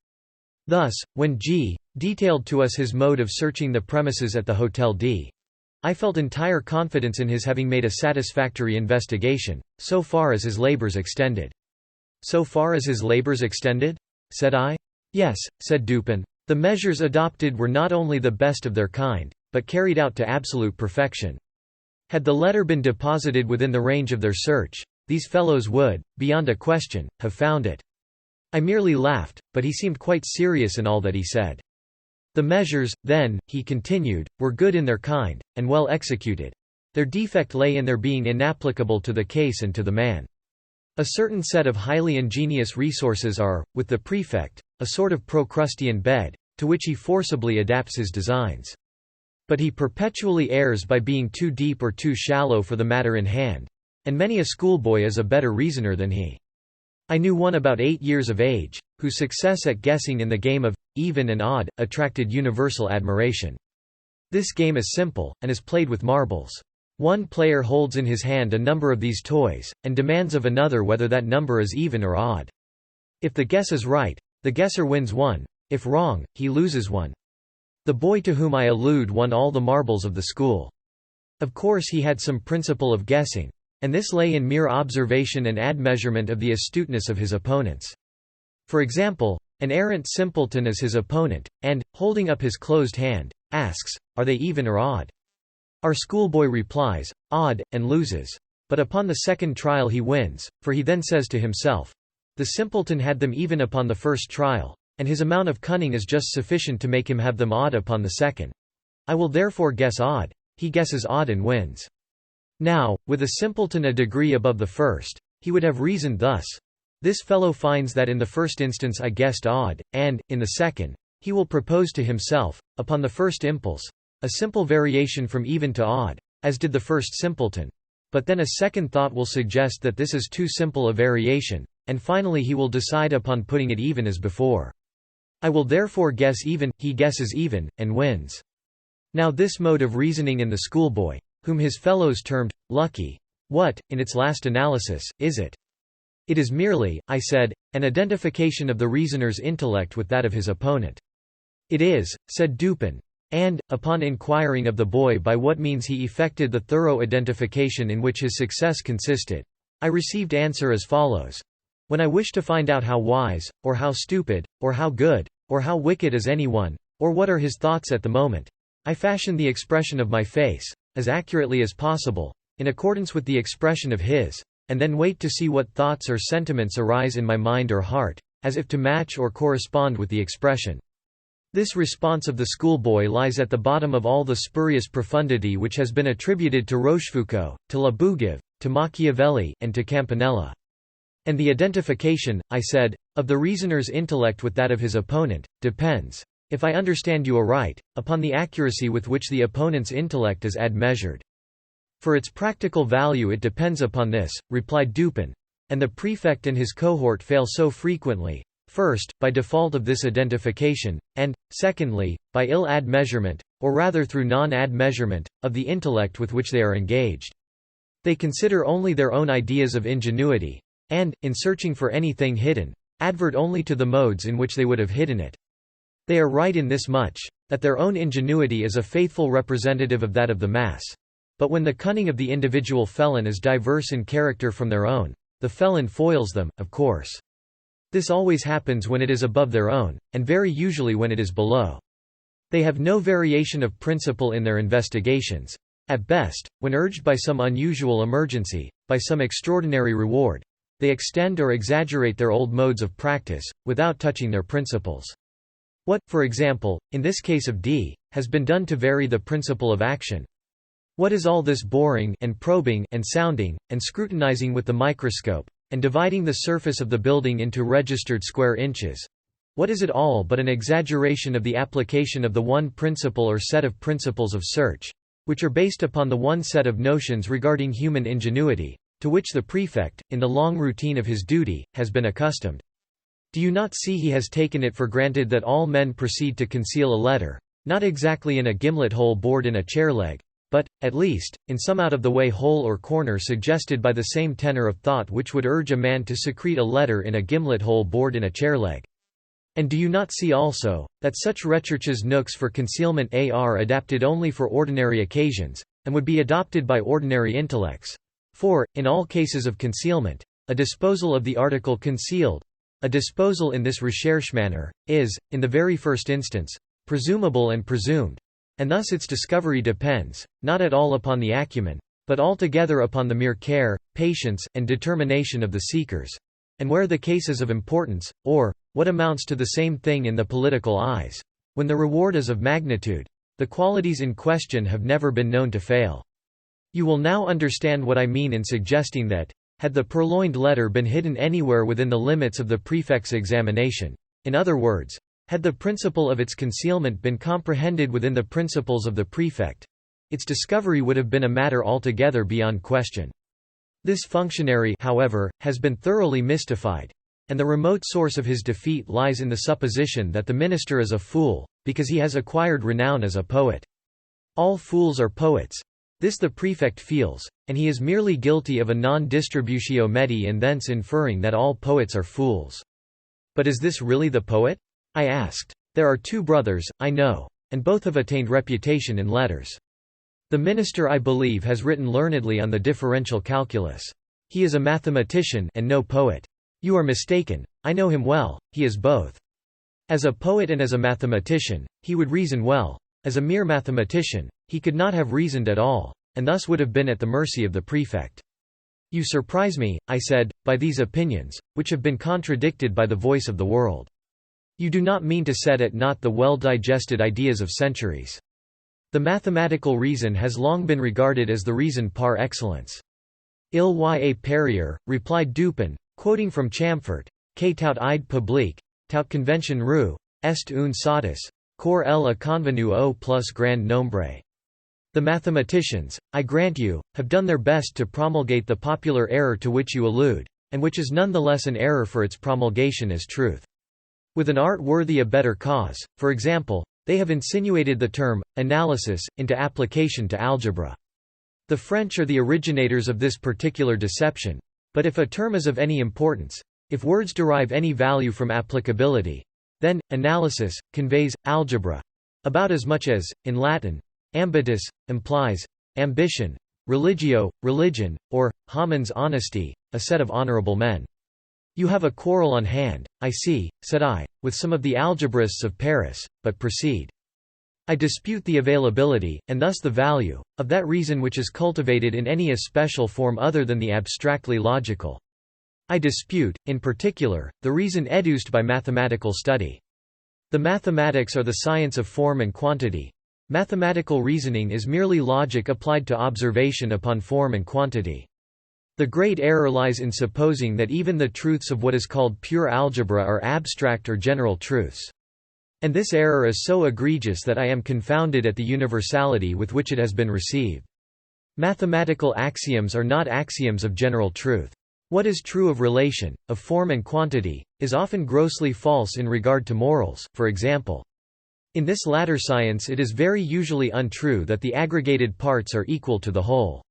Thus, when G. detailed to us his mode of searching the premises at the Hotel D. I felt entire confidence in his having made a satisfactory investigation, so far as his labors extended." "So far as his labors extended?" said I. "Yes," said Dupin. "The measures adopted were not only the best of their kind, but carried out to absolute perfection. Had the letter been deposited within the range of their search, these fellows would, beyond a question, have found it." I merely laughed, but he seemed quite serious in all that he said. "The measures, then," he continued, "were good in their kind, and well executed. Their defect lay in their being inapplicable to the case and to the man. A certain set of highly ingenious resources are, with the prefect, a sort of Procrustean bed, to which he forcibly adapts his designs. But he perpetually errs by being too deep or too shallow for the matter in hand, and many a schoolboy is a better reasoner than he. I knew one about 8 years of age, whose success at guessing in the game of even and odd attracted universal admiration. This game is simple, and is played with marbles. One player holds in his hand a number of these toys, and demands of another whether that number is even or odd. If the guess is right, the guesser wins one; if wrong, he loses one. The boy to whom I allude won all the marbles of the school. Of course he had some principle of guessing, and this lay in mere observation and admeasurement of the astuteness of his opponents. For example, an arrant simpleton is his opponent, and, holding up his closed hand, asks, "Are they even or odd?" Our schoolboy replies, "Odd," and loses. But upon the second trial he wins, for he then says to himself, "The simpleton had them even upon the first trial, and his amount of cunning is just sufficient to make him have them odd upon the second. I will therefore guess odd." He guesses odd and wins. Now, with a simpleton a degree above the first, he would have reasoned thus: "This fellow finds that in the first instance I guessed odd, and, in the second, he will propose to himself, upon the first impulse, a simple variation from even to odd, as did the first simpleton. But then a second thought will suggest that this is too simple a variation, and finally he will decide upon putting it even as before. I will therefore guess even." He guesses even, and wins. Now this mode of reasoning in the schoolboy, whom his fellows termed lucky, what, in its last analysis, is it? It is merely, I said, an identification of the reasoner's intellect with that of his opponent. "It is," said Dupin. And, upon inquiring of the boy by what means he effected the thorough identification in which his success consisted, I received answer as follows: "When I wish to find out how wise, or how stupid, or how good, or how wicked is anyone, or what are his thoughts at the moment, I fashion the expression of my face, as accurately as possible, in accordance with the expression of his, and then wait to see what thoughts or sentiments arise in my mind or heart, as if to match or correspond with the expression. This response of the schoolboy lies at the bottom of all the spurious profundity which has been attributed to Rochefoucauld, to La Bougive, to Machiavelli, and to Campanella. And the identification, I said, of the reasoner's intellect with that of his opponent, depends, if I understand you aright, upon the accuracy with which the opponent's intellect is admeasured. For its practical value it depends upon this, replied Dupin, and the prefect and his cohort fail so frequently, first, by default of this identification, and, secondly, by ill admeasurement, or rather through non-admeasurement, of the intellect with which they are engaged. They consider only their own ideas of ingenuity, and, in searching for anything hidden, advert only to the modes in which they would have hidden it. They are right in this much, that their own ingenuity is a faithful representative of that of the mass. But when the cunning of the individual felon is diverse in character from their own, the felon foils them, of course. This always happens when it is above their own, and very usually when it is below. They have no variation of principle in their investigations. At best, when urged by some unusual emergency, by some extraordinary reward, they extend or exaggerate their old modes of practice, without touching their principles. What, for example, in this case of D, has been done to vary the principle of action? What is all this boring, and probing, and sounding, and scrutinizing with the microscope, and dividing the surface of the building into registered square inches? What is it all but an exaggeration of the application of the one principle or set of principles of search, which are based upon the one set of notions regarding human ingenuity, to which the prefect, in the long routine of his duty, has been accustomed? Do you not see he has taken it for granted that all men proceed to conceal a letter, not exactly in a gimlet hole bored in a chair leg, but, at least, in some out-of-the-way hole or corner suggested by the same tenor of thought which would urge a man to secrete a letter in a gimlet hole bored in a chair leg? And do you not see also, that such recherches nooks for concealment are adapted only for ordinary occasions, and would be adopted by ordinary intellects? For, in all cases of concealment, a disposal of the article concealed, a disposal in this recherche manner, is, in the very first instance, presumable and presumed, and thus its discovery depends, not at all upon the acumen, but altogether upon the mere care, patience, and determination of the seekers. And where the case is of importance, or, what amounts to the same thing in the political eyes, when the reward is of magnitude, the qualities in question have never been known to fail. You will now understand what I mean in suggesting that, had the purloined letter been hidden anywhere within the limits of the prefect's examination, in other words, had the principle of its concealment been comprehended within the principles of the prefect, its discovery would have been a matter altogether beyond question. This functionary, however, has been thoroughly mystified, and the remote source of his defeat lies in the supposition that the minister is a fool, because he has acquired renown as a poet. All fools are poets. This the prefect feels, and he is merely guilty of a non-distributio medi in thence inferring that all poets are fools. But is this really the poet? I asked. There are two brothers, I know, and both have attained reputation in letters. The minister I believe has written learnedly on the differential calculus. He is a mathematician and no poet. You are mistaken, I know him well, he is both. As a poet and as a mathematician, he would reason well. As a mere mathematician, he could not have reasoned at all, and thus would have been at the mercy of the prefect. You surprise me, I said, by these opinions, which have been contradicted by the voice of the world. You do not mean to set at naught the well-digested ideas of centuries. The mathematical reason has long been regarded as the reason par excellence. Il y a parier, replied Dupin, quoting from Chamfort, que tout ide public, tout convention rue, est une sottise, cor elle a convenu au plus grand nombre. The mathematicians, I grant you, have done their best to promulgate the popular error to which you allude, and which is none the less an error for its promulgation as truth. With an art worthy a better cause, for example, they have insinuated the term analysis into application to algebra. The French are the originators of this particular deception, but if a term is of any importance, if words derive any value from applicability, then analysis conveys algebra about as much as, in Latin, ambitus implies ambition, religio religion, or homines honesty, a set of honorable men. You have a quarrel on hand, I see, said I, with some of the algebraists of Paris, but proceed. I dispute the availability, and thus the value, of that reason which is cultivated in any especial form other than the abstractly logical. I dispute, in particular, the reason educed by mathematical study. The mathematics are the science of form and quantity. Mathematical reasoning is merely logic applied to observation upon form and quantity. The great error lies in supposing that even the truths of what is called pure algebra are abstract or general truths. And this error is so egregious that I am confounded at the universality with which it has been received. Mathematical axioms are not axioms of general truth. What is true of relation, of form and quantity, is often grossly false in regard to morals, for example. In this latter science it is very usually untrue that the aggregated parts are equal to the whole.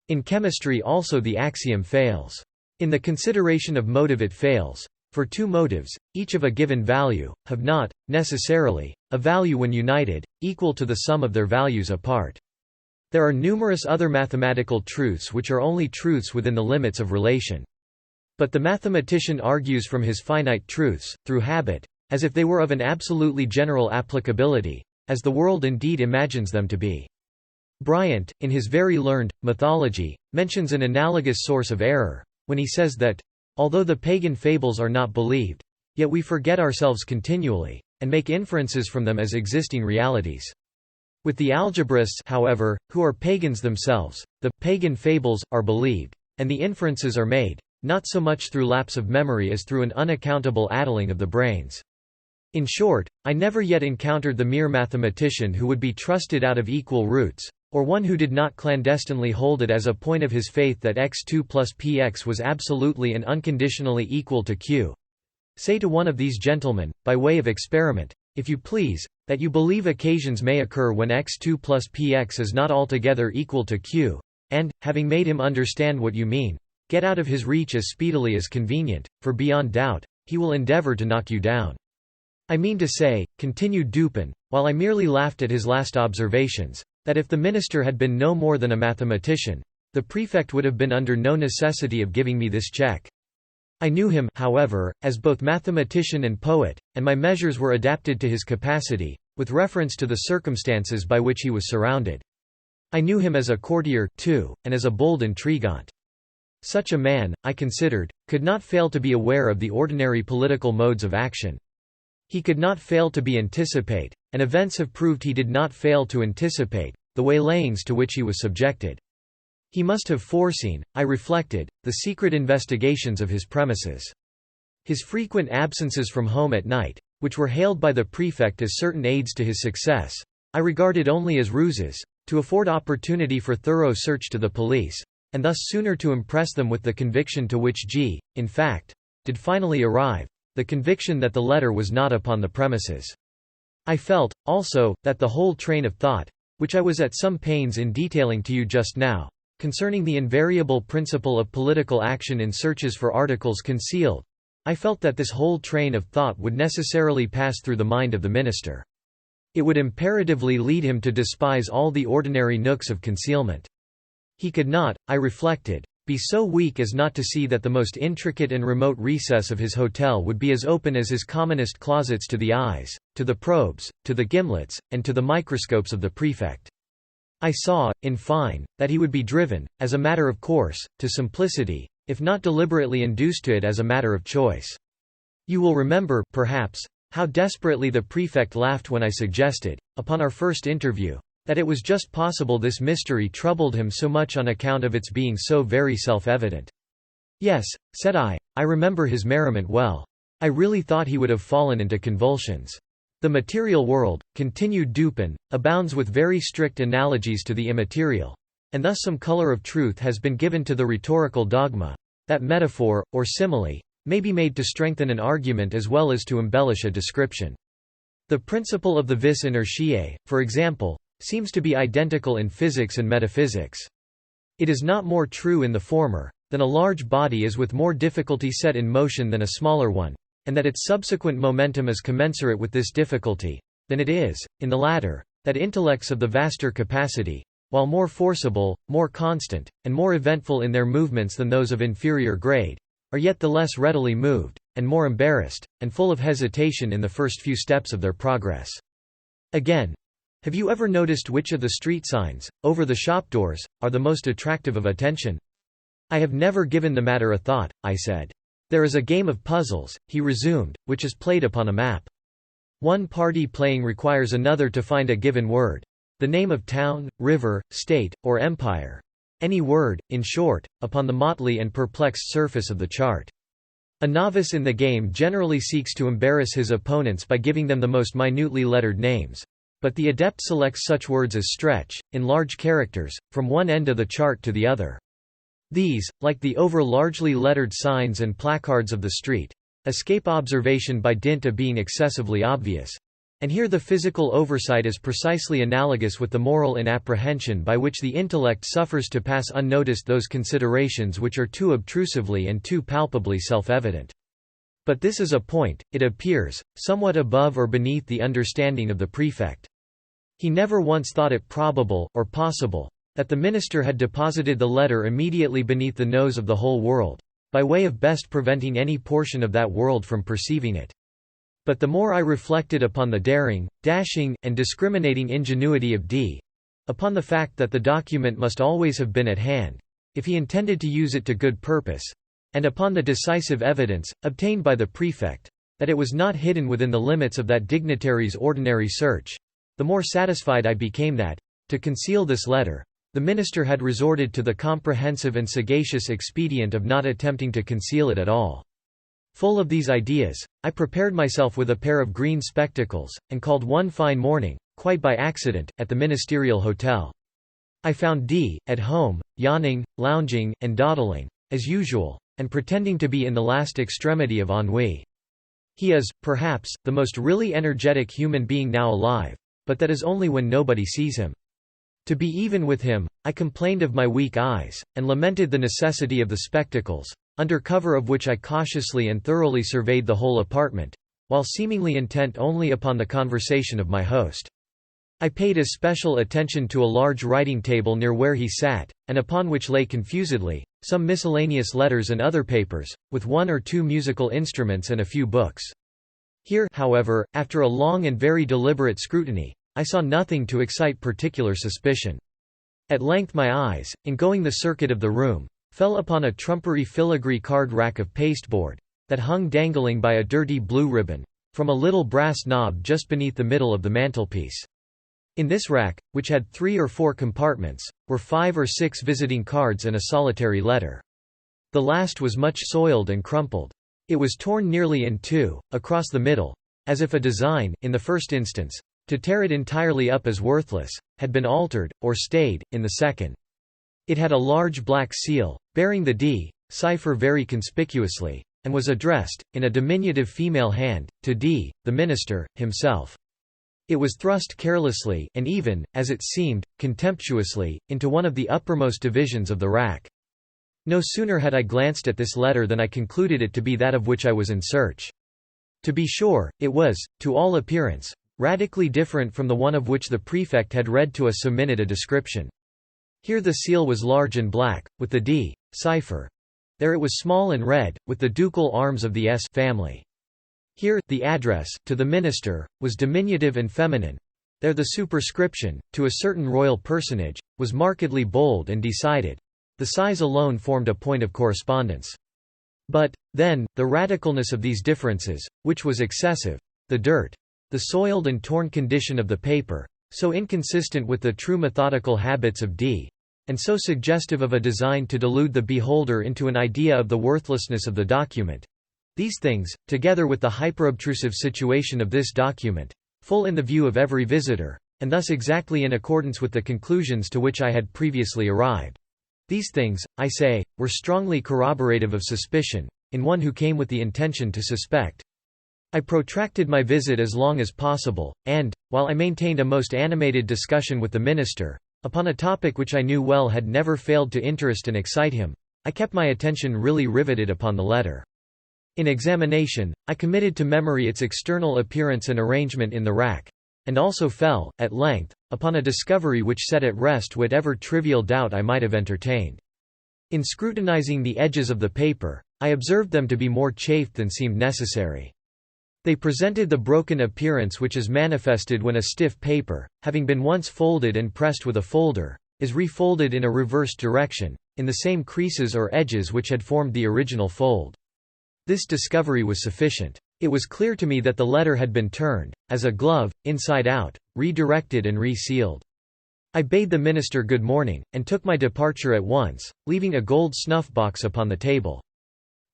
In chemistry also the axiom fails. In the consideration of motive it fails. For two motives, each of a given value, have not, necessarily, a value when united, equal to the sum of their values apart. There are numerous other mathematical truths which are only truths within the limits of relation. But the mathematician argues from his finite truths, through habit, as if they were of an absolutely general applicability, as the world indeed imagines them to be. Bryant, in his very learned Mythology, mentions an analogous source of error, when he says that, although the pagan fables are not believed, yet we forget ourselves continually, and make inferences from them as existing realities. With the algebraists, however, who are pagans themselves, the pagan fables are believed, and the inferences are made, not so much through lapse of memory as through an unaccountable addling of the brains. In short, I never yet encountered the mere mathematician who would be trusted out of equal roots, or one who did not clandestinely hold it as a point of his faith that x2 plus px was absolutely and unconditionally equal to q. Say to one of these gentlemen, by way of experiment, if you please, that you believe occasions may occur when x2 plus px is not altogether equal to q, and, having made him understand what you mean, get out of his reach as speedily as convenient, for beyond doubt, he will endeavor to knock you down. I mean to say, continued Dupin, while I merely laughed at his last observations, that if the minister had been no more than a mathematician, the prefect would have been under no necessity of giving me this check. I knew him, however, as both mathematician and poet, and my measures were adapted to his capacity, with reference to the circumstances by which he was surrounded. I knew him as a courtier, too, and as a bold intrigant. Such a man, I considered, could not fail to be aware of the ordinary political modes of action. He could not fail to be anticipate, and events have proved he did not fail to anticipate, the waylayings to which he was subjected. He must have foreseen, I reflected, the secret investigations of his premises. His frequent absences from home at night, which were hailed by the prefect as certain aids to his success, I regarded only as ruses, to afford opportunity for thorough search to the police, and thus sooner to impress them with the conviction to which G, in fact, did finally arrive, the conviction that the letter was not upon the premises. I felt, also, that the whole train of thought, which I was at some pains in detailing to you just now, concerning the invariable principle of political action in searches for articles concealed, I felt that this whole train of thought would necessarily pass through the mind of the minister. It would imperatively lead him to despise all the ordinary nooks of concealment. He could not, I reflected, be so weak as not to see that the most intricate and remote recess of his hotel would be as open as his commonest closets to the eyes, to the probes, to the gimlets, and to the microscopes of the prefect. I saw, in fine, that he would be driven, as a matter of course, to simplicity, if not deliberately induced to it as a matter of choice. You will remember, perhaps, how desperately the prefect laughed when I suggested, upon our first interview, that it was just possible this mystery troubled him so much on account of its being so very self-evident. Yes, said I remember his merriment well. I really thought he would have fallen into convulsions. The material world, continued Dupin, abounds with very strict analogies to the immaterial, and thus some color of truth has been given to the rhetorical dogma, that metaphor, or simile, may be made to strengthen an argument as well as to embellish a description. The principle of the vis inertiae, for example, seems to be identical in physics and metaphysics. It is not more true in the former, than a large body is with more difficulty set in motion than a smaller one, and that its subsequent momentum is commensurate with this difficulty, than it is, in the latter, that intellects of the vaster capacity, while more forcible, more constant, and more eventful in their movements than those of inferior grade, are yet the less readily moved, and more embarrassed, and full of hesitation in the first few steps of their progress. Again, Have you ever noticed which of the street signs, over the shop doors, are the most attractive of attention? I have never given the matter a thought, I said. There is a game of puzzles, he resumed, which is played upon a map. One party playing requires another to find a given word. The name of town, river, state, or empire. Any word, in short, upon the motley and perplexed surface of the chart. A novice in the game generally seeks to embarrass his opponents by giving them the most minutely lettered names. But the adept selects such words as stretch, in large characters, from one end of the chart to the other. These, like the over largely lettered signs and placards of the street, escape observation by dint of being excessively obvious. And here the physical oversight is precisely analogous with the moral inapprehension by which the intellect suffers to pass unnoticed those considerations which are too obtrusively and too palpably self-evident. But this is a point, it appears, somewhat above or beneath the understanding of the prefect. He never once thought it probable, or possible, that the minister had deposited the letter immediately beneath the nose of the whole world, by way of best preventing any portion of that world from perceiving it. But the more I reflected upon the daring, dashing, and discriminating ingenuity of D—upon the fact that the document must always have been at hand, if he intended to use it to good purpose, and upon the decisive evidence, obtained by the prefect, that it was not hidden within the limits of that dignitary's ordinary search, the more satisfied I became that, to conceal this letter, the minister had resorted to the comprehensive and sagacious expedient of not attempting to conceal it at all. Full of these ideas, I prepared myself with a pair of green spectacles, and called one fine morning, quite by accident, at the ministerial hotel. I found D. at home, yawning, lounging, and dawdling, as usual, and pretending to be in the last extremity of ennui. He is, perhaps, the most really energetic human being now alive, but that is only when nobody sees him. To be even with him, I complained of my weak eyes, and lamented the necessity of the spectacles, under cover of which I cautiously and thoroughly surveyed the whole apartment, while seemingly intent only upon the conversation of my host. I paid especial attention to a large writing table near where he sat, and upon which lay confusedly some miscellaneous letters and other papers, with one or two musical instruments and a few books. Here, however, after a long and very deliberate scrutiny, I saw nothing to excite particular suspicion. At length my eyes, in going the circuit of the room, fell upon a trumpery filigree card rack of pasteboard, that hung dangling by a dirty blue ribbon, from a little brass knob just beneath the middle of the mantelpiece. In this rack, which had 3 or 4 compartments, were 5 or 6 visiting cards and a solitary letter. The last was much soiled and crumpled. It was torn nearly in two, across the middle, as if a design, in the first instance, to tear it entirely up as worthless, had been altered, or stayed, in the second. It had a large black seal, bearing the D cipher very conspicuously, and was addressed, in a diminutive female hand, to D, the minister, himself. It was thrust carelessly, and even, as it seemed, contemptuously, into one of the uppermost divisions of the rack. No sooner had I glanced at this letter than I concluded it to be that of which I was in search. To be sure, it was, to all appearance, radically different from the one of which the prefect had read to us so minute a description. Here the seal was large and black, with the D cipher. There it was small and red, with the ducal arms of the S family. Here, the address, to the minister, was diminutive and feminine. There the superscription, to a certain royal personage, was markedly bold and decided. The size alone formed a point of correspondence. But, then, the radicalness of these differences, which was excessive, the dirt, the soiled and torn condition of the paper, so inconsistent with the true methodical habits of D, and so suggestive of a design to delude the beholder into an idea of the worthlessness of the document. These things, together with the hyperobtrusive situation of this document, full in the view of every visitor, and thus exactly in accordance with the conclusions to which I had previously arrived. These things, I say, were strongly corroborative of suspicion, in one who came with the intention to suspect. I protracted my visit as long as possible, and, while I maintained a most animated discussion with the minister, upon a topic which I knew well had never failed to interest and excite him, I kept my attention really riveted upon the letter. In examination, I committed to memory its external appearance and arrangement in the rack, and also fell, at length, upon a discovery which set at rest whatever trivial doubt I might have entertained. In scrutinizing the edges of the paper, I observed them to be more chafed than seemed necessary. They presented the broken appearance which is manifested when a stiff paper, having been once folded and pressed with a folder, is refolded in a reversed direction, in the same creases or edges which had formed the original fold. This discovery was sufficient. It was clear to me that the letter had been turned, as a glove, inside out, redirected and re-sealed. I bade the minister good morning, and took my departure at once, leaving a gold snuff-box upon the table.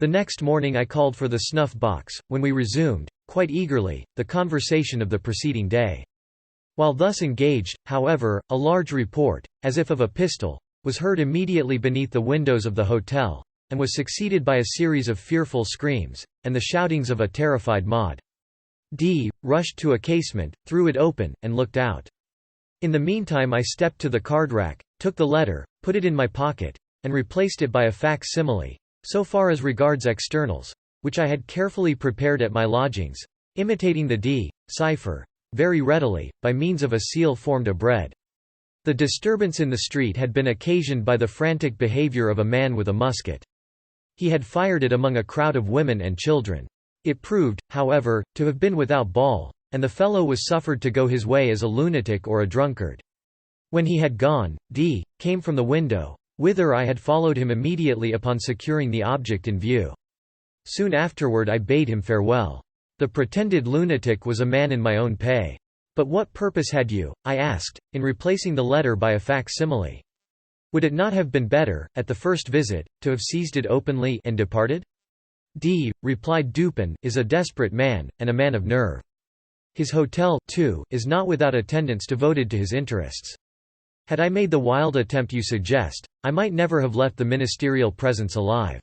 The next morning I called for the snuff-box, when we resumed, quite eagerly, the conversation of the preceding day. While thus engaged, however, a large report, as if of a pistol, was heard immediately beneath the windows of the hotel, and was succeeded by a series of fearful screams, and the shoutings of a terrified Maud. D. rushed to a casement, threw it open, and looked out. In the meantime I stepped to the card-rack, took the letter, put it in my pocket, and replaced it by a fac-simile, so far as regards externals, which I had carefully prepared at my lodgings, imitating the D. cipher, very readily, by means of a seal formed of bread. The disturbance in the street had been occasioned by the frantic behavior of a man with a musket. He had fired it among a crowd of women and children. It proved, however, to have been without ball, and the fellow was suffered to go his way as a lunatic or a drunkard. When he had gone, D. came from the window, whither I had followed him immediately upon securing the object in view. Soon afterward I bade him farewell. The pretended lunatic was a man in my own pay. "But what purpose had you," I asked, "in replacing the letter by a fac-simile? Would it not have been better, at the first visit, to have seized it openly and departed?" D. replied Dupin, is a desperate man, and a man of nerve. His hotel, too, is not without attendants devoted to his interests. Had I made the wild attempt you suggest, I might never have left the ministerial presence alive.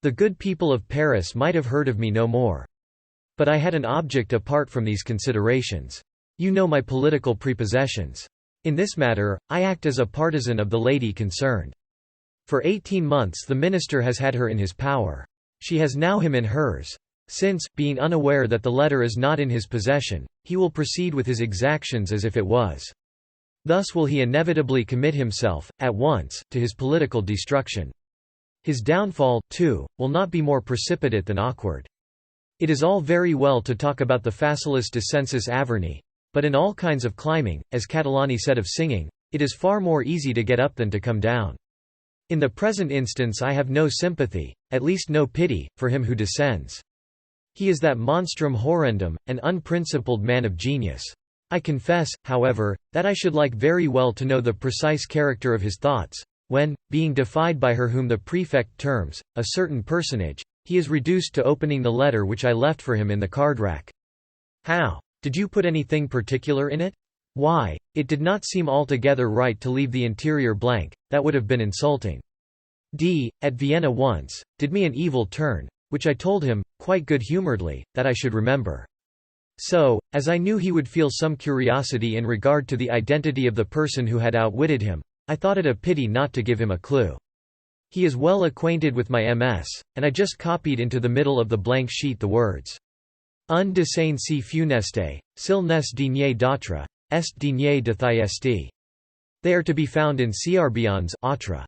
The good people of Paris might have heard of me no more. But I had an object apart from these considerations. You know my political prepossessions. In this matter, I act as a partisan of the lady concerned. For 18 months the minister has had her in his power. She has now him in hers. Since, being unaware that the letter is not in his possession, he will proceed with his exactions as if it was. Thus will he inevitably commit himself, at once, to his political destruction. His downfall, too, will not be more precipitate than awkward. It is all very well to talk about the facilis descensus Averni, but in all kinds of climbing, as Catalani said of singing, it is far more easy to get up than to come down. In the present instance I have no sympathy, at least no pity, for him who descends. He is that monstrum horrendum, an unprincipled man of genius. I confess, however, that I should like very well to know the precise character of his thoughts, when, being defied by her whom the prefect terms, a certain personage, he is reduced to opening the letter which I left for him in the card-rack. How? Did you put anything particular in it? Why, it did not seem altogether right to leave the interior blank, that would have been insulting. D. at Vienna once, did me an evil turn, which I told him, quite good-humouredly, that I should remember. So, as I knew he would feel some curiosity in regard to the identity of the person who had outwitted him, I thought it a pity not to give him a clue. He is well acquainted with my MS, and I just copied into the middle of the blank sheet the words Un dessein si funeste, s'il n'est digne d'autre, est digne de thyeste. They are to be found in Ciarbian's Autre.